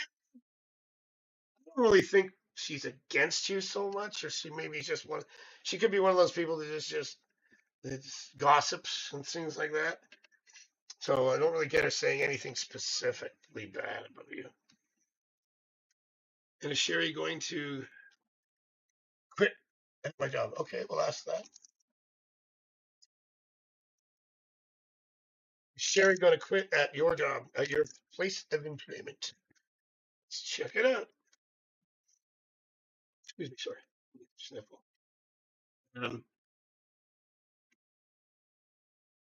don't really think she's against you so much, or she maybe just one. She could be one of those people that is just that gossips and things like that. So I don't really get her saying anything specifically bad about you. And is Sherry going to quit at my job? Okay, we'll ask that. Is Sherry going to quit at your job, at your place of employment? Let's check it out. Excuse me, sorry. Sniffle. Um,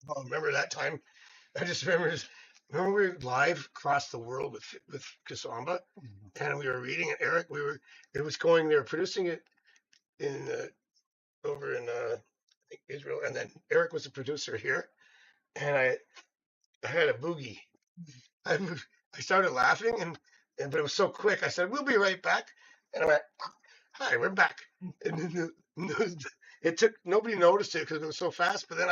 oh, remember that time? I just remember we were live across the world with Kasamba, and we were reading it. Eric, it was going. They were producing it in over in I think Israel, and then Eric was the producer here, and I had a boogie. I I started laughing, but it was so quick. I said, "We'll be right back," and I went, "Hi, we're back." And it took nobody noticed it because it was so fast. But then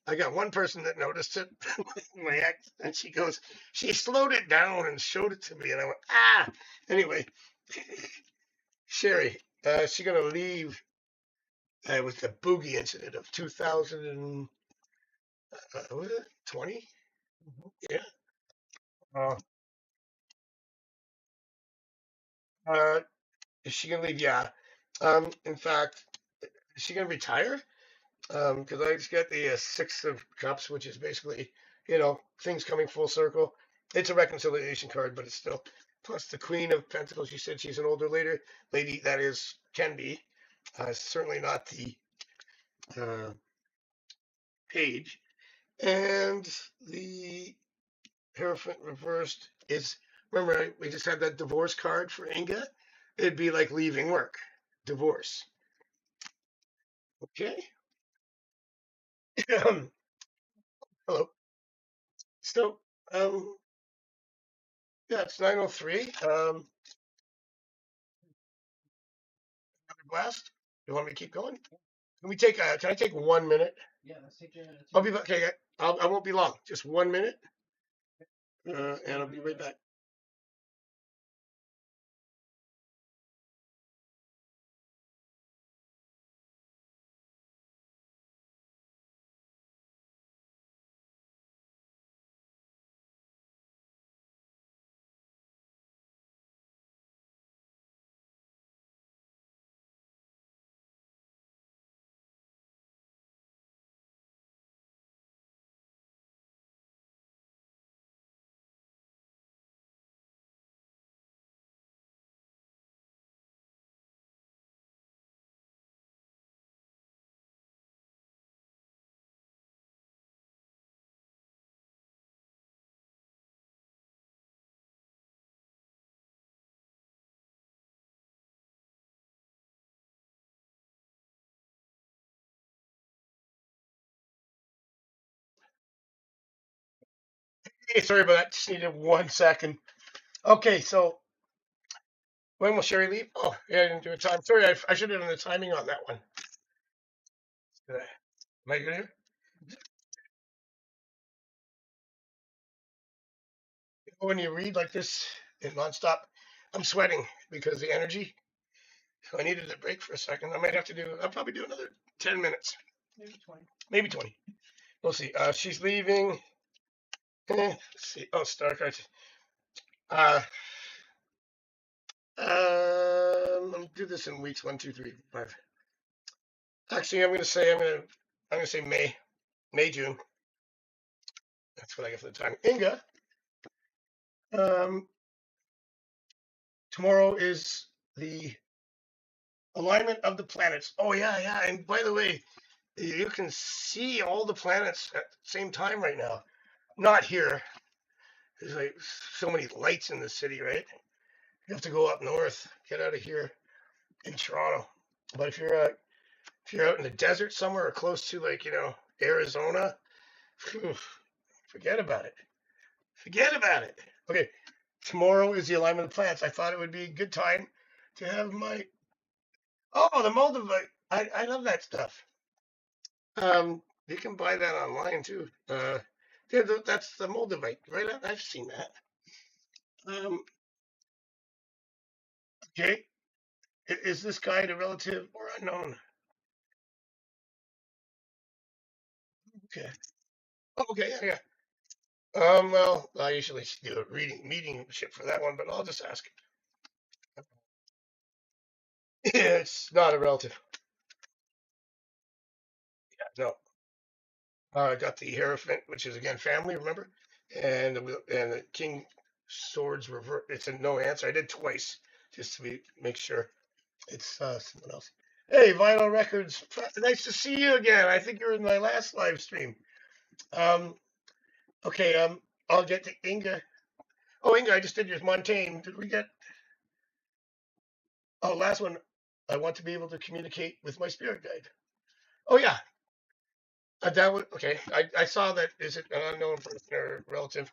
I got one person that noticed it, my ex, and she slowed it down and showed it to me, and I went, ah. Anyway, Sherry, she's gonna leave with the boogie incident of 2020. Yeah. Uh, uh, is she gonna leave? Yeah. In fact, is she gonna retire? Because I just got the Six of Cups, which is basically, things coming full circle. It's a reconciliation card, but it's still. Plus the Queen of Pentacles. She said she's an older lady. That is can be. Certainly not the uh, page. And the Hierophant reversed is. Remember, we just had that divorce card for Inga. It'd be like leaving work, divorce. Okay. Hello. So, um, yeah, it's 9:03. Another blast. You want me to keep going? Can I take 1 minute? Yeah, let's take a. I'll be back. Okay, I won't be long. Just 1 minute, and I'll be right back. Hey, sorry about that. Just needed 1 second. Okay, so when will Sherry leave? Oh, yeah, I didn't do a time. Sorry, I should have done the timing on that one. Am I good here? When you read like this in nonstop, I'm sweating because the energy. So I needed a break for a second. I'll probably do another 10 minutes. Maybe 20. Maybe 20. We'll see. She's leaving. Let's see. Oh, star cards. Uh, I'll do this in weeks 1, 2, 3, 4, 5. Actually, I'm gonna say May, June. That's what I get for the time. Inga, um, tomorrow is the alignment of the planets. Oh yeah, yeah. And by the way, you can see all the planets at the same time right now. Not here. There's like so many lights in the city, right? You have to go up north, get out of here in Toronto. But if you're out in the desert somewhere or close to like Arizona, phew, forget about it. Forget about it. Okay, tomorrow is the alignment of planets. I thought it would be a good time to have my the Moldavite. I love that stuff. You can buy that online too. Yeah, that's the Moldavite, right? I've seen that. Um, okay, is this guy a relative or unknown? Okay. Oh, okay, yeah, yeah. Well, I usually do a meeting ship for that one, but I'll just ask. It's not a relative. Yeah, no. I got the Hierophant, which is again family, remember? And the King Swords revert. It's a no answer. I did twice just to make sure. It's someone else. Hey, Vinyl Records. Nice to see you again. I think you were in my last live stream. Um, okay. I'll get to Inga. Oh, Inga, I just did your Montaigne. Did we get? Oh, last one. I want to be able to communicate with my spirit guide. Oh yeah, that was okay. I saw that. Is it an unknown person or relative?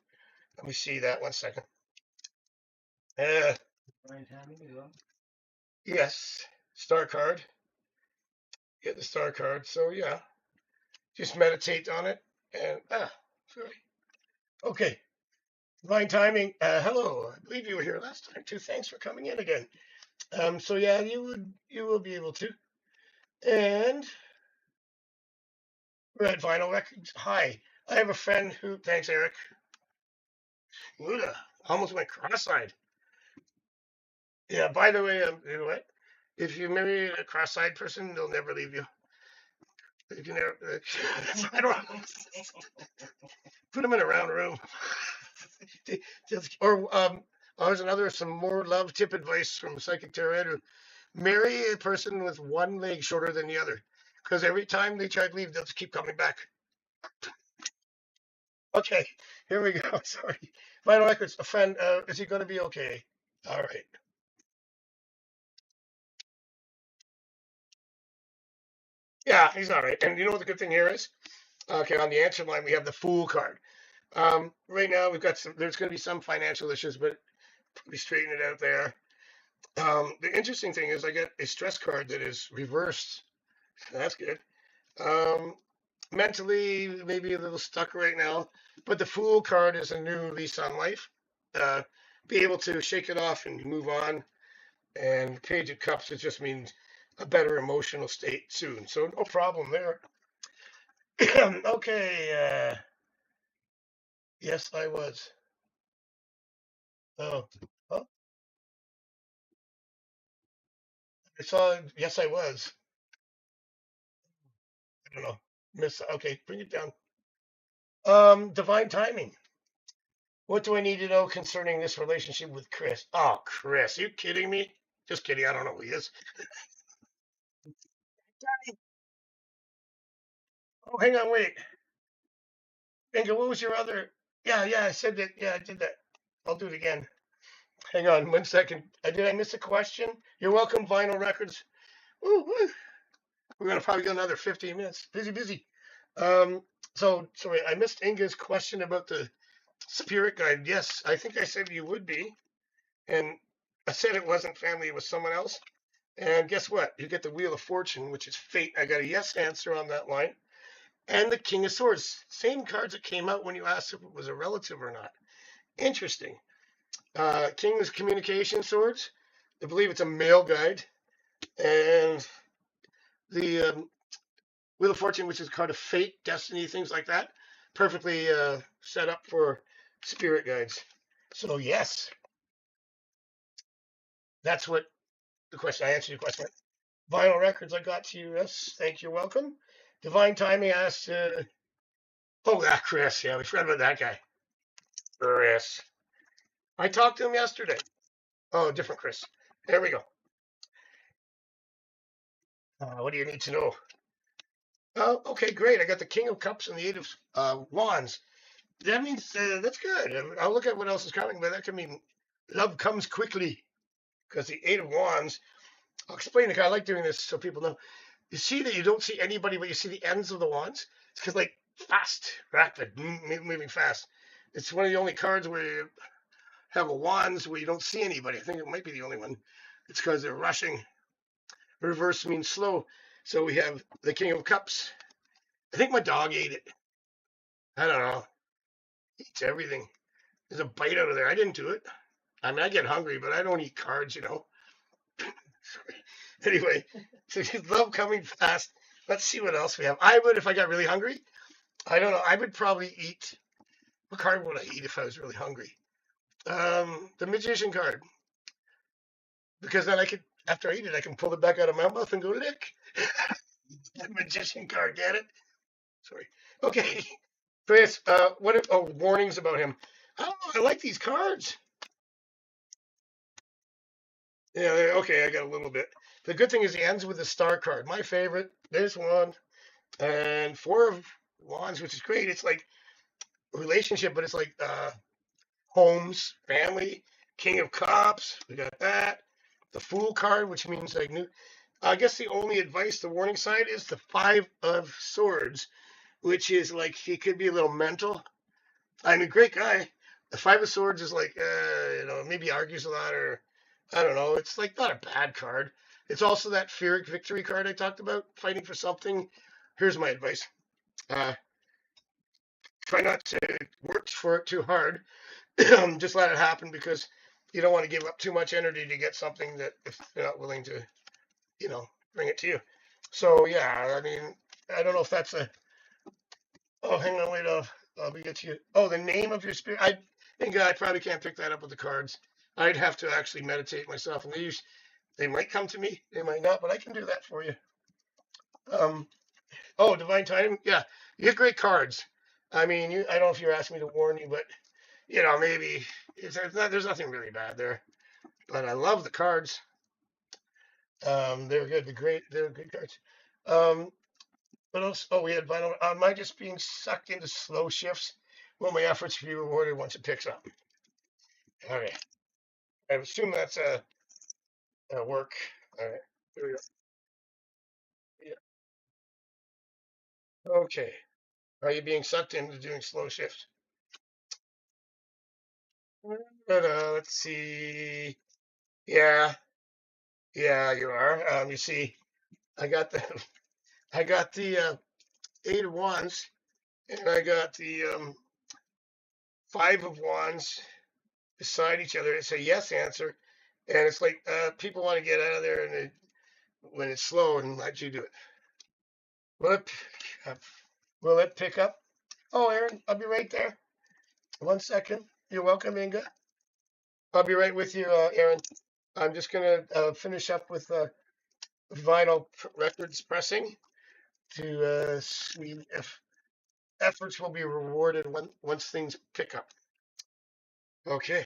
Let me see that 1 second. Uh, yes, star card. Get the star card. So yeah, just meditate on it and sorry. Okay, divine timing. Hello, I believe you were here last time too. Thanks for coming in again. So yeah, you will be able to. And we're at Vinyl Records. Hi, I have a friend who. Thanks, Eric. Luda almost went cross-eyed. Yeah. By the way, you know what? If you marry a cross-eyed person, they'll never leave you. You can never. I don't put them in a round room. Or there's some more love tip advice from Psychic Tarot. Marry a person with one leg shorter than the other, because every time they try to leave, they'll just keep coming back. Okay, here we go. Sorry. Vital Records, a friend. Is he going to be okay? All right. Yeah, he's all right. And you know what the good thing here is? Okay, on the answer line, we have the Fool card. Right now, we've got some. There's going to be some financial issues, but we straighten it out there. The interesting thing is, I get a stress card that is reversed. That's good. Um, Mentally, maybe a little stuck right now, but the Fool card is a new lease on life. Uh, be able to shake it off and move on. And Page of Cups, it just means a better emotional state soon. So no problem there. Okay. Yes, I was. Oh, oh, I saw. Yes, I was. I don't know. Miss. Okay, bring it down. Divine timing. What do I need to know concerning this relationship with Chris? Oh, Chris, you kidding me? Just kidding. I don't know who he is. Oh, hang on, wait. Inga, what was your other? Yeah, I said that. Yeah, I did that. I'll do it again. Hang on 1 second. Did I miss a question? You're welcome, Vinyl Records. Woo, woo. We're gonna probably go another 15 minutes. Busy. Um, so sorry, I missed Inga's question about the spirit guide. Yes, I think I said you would be, and I said it wasn't family; it was someone else. And guess what? You get the Wheel of Fortune, which is fate. I got a yes answer on that line, and the King of Swords. Same cards that came out when you asked if it was a relative or not. Interesting. King's Communication Swords. I believe it's a male guide, and the Wheel of Fortune, which is a card of fate, destiny, things like that. Perfectly set up for spirit guides. So yes, that's what the question. I answered your question. Vinyl records I got to you. Yes, thank you. Welcome. Divine timing asked. Oh, that Chris. Yeah, we forgot about that guy. Chris. I talked to him yesterday. Oh, different Chris. There we go. What do you need to know? Oh, okay, great. I got the King of Cups and the Eight of Wands. That means that's good. I'll look at what else is coming, but that can mean love comes quickly because the Eight of Wands. I'll explain it. I like doing this so people know. You see that you don't see anybody, but you see the ends of the wands. It's because like fast, rapid, moving fast. It's one of the only cards where you have a wands where you don't see anybody. I think it might be the only one. It's because they're rushing. Reverse means slow. So we have the King of Cups. I think my dog ate it. I don't know. Eats everything. There's a bite out of there. I didn't do it. I mean, I get hungry, but I don't eat cards. Anyway, so you love coming fast. Let's see what else we have. I would, if I got really hungry, I don't know. I would probably eat. What card would I eat if I was really hungry? The Magician card. Because then after I eat it, I can pull it back out of my mouth and go lick. The Magician card, get it? Sorry. Okay. Chris, warnings about him. I don't know. I like these cards. Yeah, okay, I got a little bit. The good thing is he ends with a star card. My favorite. There's one. And Four of Wands, which is great. It's like a relationship, but it's like homes, family, King of Cups. We got that. The Fool card, which means like new. I guess the only advice, the warning sign, is the Five of Swords, which is like he could be a little mental. I'm a great guy. The Five of Swords is like, maybe argues a lot or I don't know. It's like not a bad card. It's also that Pyrrhic victory card I talked about, fighting for something. Here's my advice. Uh, Try not to work for it too hard. Just let it happen because you don't want to give up too much energy to get something that if they're not willing to, bring it to you. So yeah, I mean, I don't know if that's a. Oh, hang on, wait, I'll get to you. Oh, the name of your spirit. I think I probably can't pick that up with the cards. I'd have to actually meditate myself, and they might come to me, they might not, but I can do that for you. Oh, divine timing. Yeah, you get great cards. I mean, I don't know if you're asking me to warn you, but maybe there's nothing really bad there. But I love the cards. They're good. They're good cards. Um, what else? Oh, we had vinyl. Am I just being sucked into slow shifts? Will my efforts be rewarded once it picks up? Okay. I assume that's a work. All right. Here we go. Yeah. Okay. Are you being sucked into doing slow shift? Let's see. Yeah, yeah, you are. You see, I got the I got the 8 of Wands, and I got the 5 of Wands beside each other. It's a yes answer, and it's like people want to get out of there, and when it's slow, and let you do it. Will it pick up? Will it pick up? Oh, Aaron, I'll be right there. 1 second. You're welcome, Inga. I'll be right with you, Aaron. I'm just gonna finish up with vinyl records pressing to see if efforts will be rewarded once things pick up. Okay.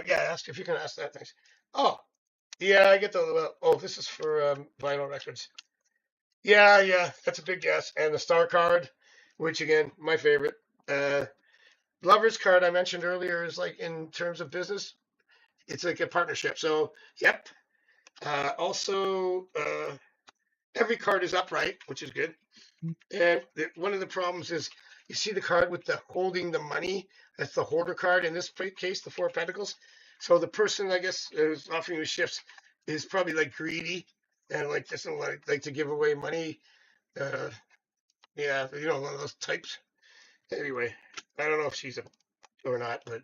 Yeah, ask if you can ask that. Thanks. Oh, yeah, I get the. Oh, this is for vinyl records. Yeah, yeah, that's a big guess. And the star card, which again, my favorite. Lover's card I mentioned earlier is like in terms of business, it's like a partnership. So, yep. Also, every card is upright, which is good. And one of the problems is you see the card with the holding the money. That's the hoarder card in this case, the 4 of Pentacles. So the person, I guess, who's offering you shifts is probably like greedy and like doesn't like to give away money. Yeah, one of those types. Anyway, I don't know if she's a or not, but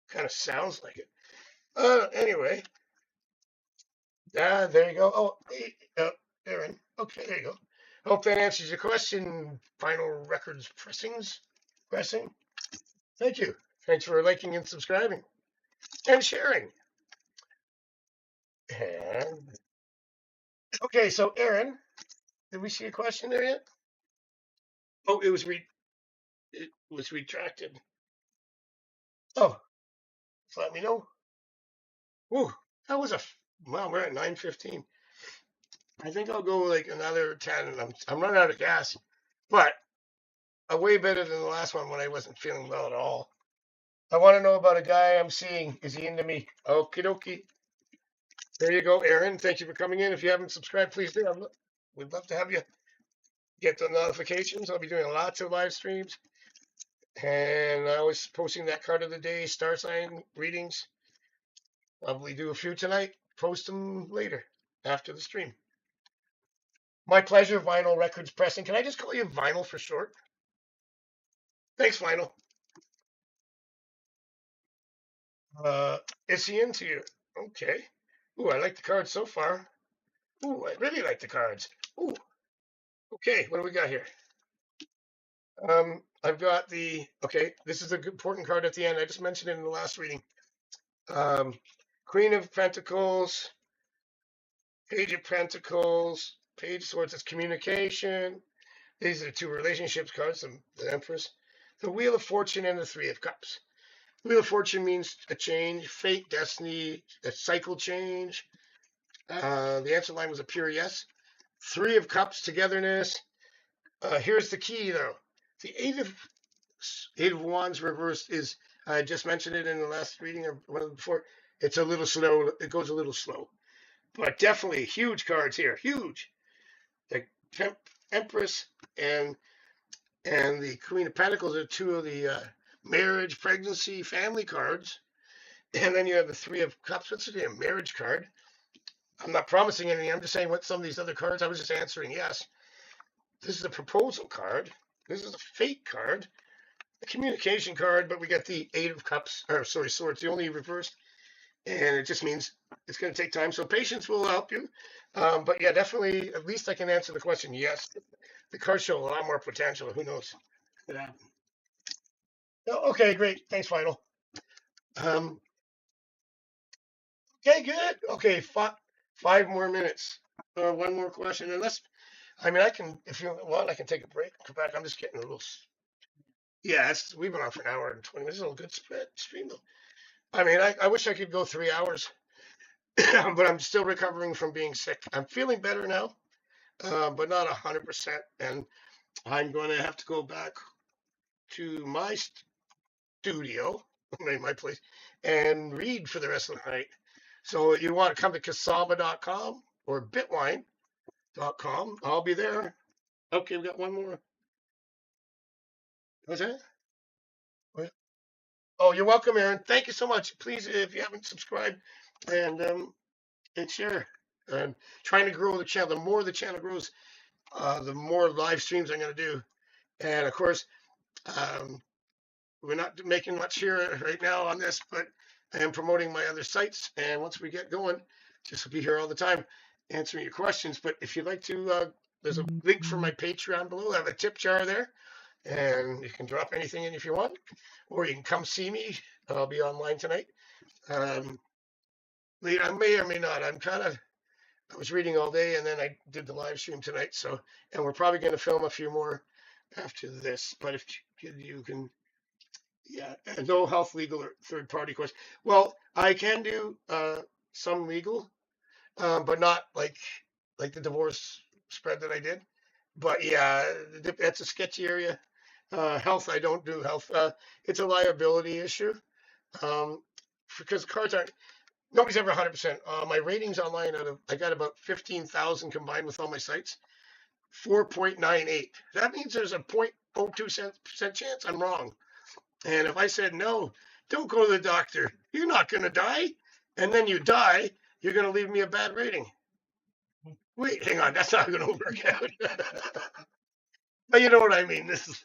kind of sounds like it. Anyway, there you go. Oh, hey, Aaron. Okay, there you go. Hope that answers your question. Final records pressing. Thank you. Thanks for liking and subscribing and sharing. And okay, so Aaron, did we see a question there yet? Oh, it was retracted. Oh, just let me know. Ooh, that was well, we're at 9:15. I think I'll go like another 10, and I'm running out of gas, but way better than the last one when I wasn't feeling well at all. I want to know about a guy I'm seeing. Is he into me? Okie dokie. There you go, Aaron. Thank you for coming in. If you haven't subscribed, please do. We'd love to have you get the notifications. I'll be doing lots of live streams, and I was posting that card of the day, star sign readings. Probably do a few tonight. Post them later after the stream. My pleasure, Vinyl Records Pressing. Can I just call you Vinyl for short? Thanks, Vinyl. Is he into you? Okay. Ooh, I like the cards so far. Ooh, I really like the cards. Ooh. Okay, what do we got here? I've got okay, this is an important card at the end. I just mentioned it in the last reading. Queen of Pentacles, Page of Pentacles, Page of Swords is communication. These are the 2 relationships cards, the Empress. The Wheel of Fortune and the 3 of Cups. Wheel of Fortune means a change, fate, destiny, a cycle change. The answer line was a pure yes. 3 of Cups, togetherness. Here's the key, though. The 8 of Wands reversed is, I just mentioned it in the last reading or one before, it's a little slow. It goes a little slow. But definitely huge cards here. Huge. The Empress and the Queen of Pentacles are 2 of the marriage, pregnancy, family cards. And then you have the 3 of Cups. What's a marriage card? I'm not promising anything. I'm just saying what some of these other cards, I was just answering yes. This is a proposal card. This is a fate card. A communication card, but we got the 8 of Cups, or sorry, Swords, the only reversed. And it just means it's going to take time. So patience will help you. But yeah, definitely, at least I can answer the question yes. The cards show a lot more potential. Who knows? Oh, okay, great. Thanks, Final. Okay, good. Okay, 5 more minutes. One more question. Unless, I mean, I can, if you want, I can take a break and come back. I'm just getting a little. Yeah, we've been on for an hour and 20 minutes. It's a little good stream, though. I mean, I wish I could go 3 hours, but I'm still recovering from being sick. I'm feeling better now, but not 100%. And I'm going to have to go back to my studio, my place, and read for the rest of the night. So you want to come to kasama.com or bitwine.com. I'll be there. Okay, we got one more. What's that? Oh, you're welcome, Aaron. Thank you so much. Please, if you haven't subscribed and share. And trying to grow the channel. The more the channel grows, the more live streams I'm going to do. And of course, um, we're not making much here right now on this, but I am promoting my other sites. And once we get going, just will be here all the time answering your questions. But if you'd like to, there's a link for my Patreon below. I have a tip jar there, and you can drop anything in if you want, or you can come see me. I'll be online tonight. I may or may not. I was reading all day, and then I did the live stream tonight. So, and we're probably going to film a few more after this. But if you can, yeah, and no health, legal, or third party question. Well, I can do some legal, but not like the divorce spread that I did. But yeah, that's a sketchy area. Health, I don't do health. It's a liability issue because the cards aren't. Nobody's ever 100%. My ratings online I got about 15,000 combined with all my sites. 4.98. That means there's a 0.02% chance I'm wrong. And if I said no, don't go to the doctor. You're not going to die. And then you die, you're going to leave me a bad rating. Wait, hang on. That's not going to work out. But you know what I mean. This is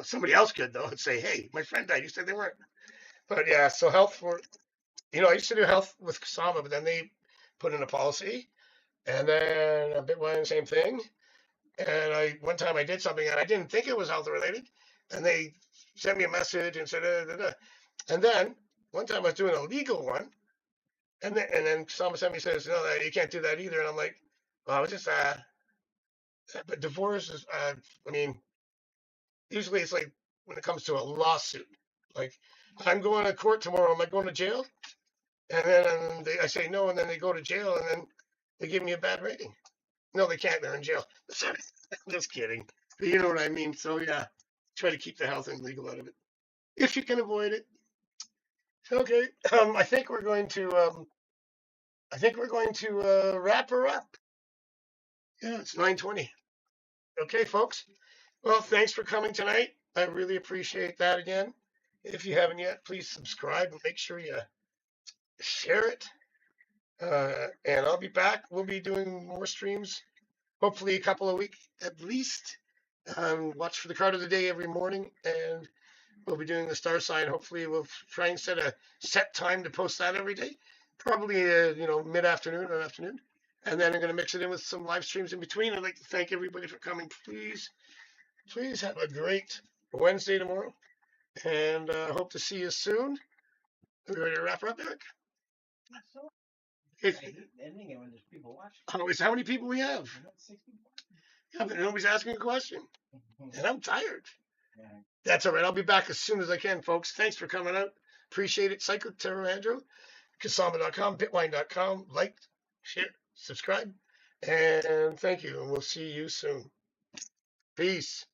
somebody else could, though, and say, hey, my friend died. You said they weren't. But yeah, so health for, I used to do health with Kasama, but then they put in a policy. And then a Bitwine, same thing. And one time I did something and I didn't think it was health related. And they sent me a message and said, And then one time I was doing a legal one. And then someone sent me says, no, you can't do that either. And I'm like, well, I was just, but divorce is, usually it's like when it comes to a lawsuit, like I'm going to court tomorrow. Am I going to jail? And then I say no. And then they go to jail and then they give me a bad rating. No, they can't. They're in jail. Sorry. Just kidding. But you know what I mean. So yeah, try to keep the health and legal out of it if you can avoid it. Okay. I think we're going to. Wrap her up. Yeah, it's 9:20. Okay, folks. Well, thanks for coming tonight. I really appreciate that again. If you haven't yet, please subscribe and make sure you share it. And I'll be back. We'll be doing more streams, hopefully a couple a week at least. Watch for the card of the day every morning, and we'll be doing the star sign. Hopefully, we'll try and set a set time to post that every day. Probably, mid-afternoon or afternoon. And then I'm going to mix it in with some live streams in between. I'd like to thank everybody for coming. Please have a great Wednesday tomorrow. And hope to see you soon. Are we ready to wrap her up, Eric? I hate ending it when there's people watching. Oh, it's how many people we have. Yeah, but nobody's asking a question. And I'm tired. Yeah. That's all right. I'll be back as soon as I can, folks. Thanks for coming out. Appreciate it. Psycho Terror Andrew, Kasama.com, Bitwine.com. Like, share, subscribe. And thank you. And we'll see you soon. Peace.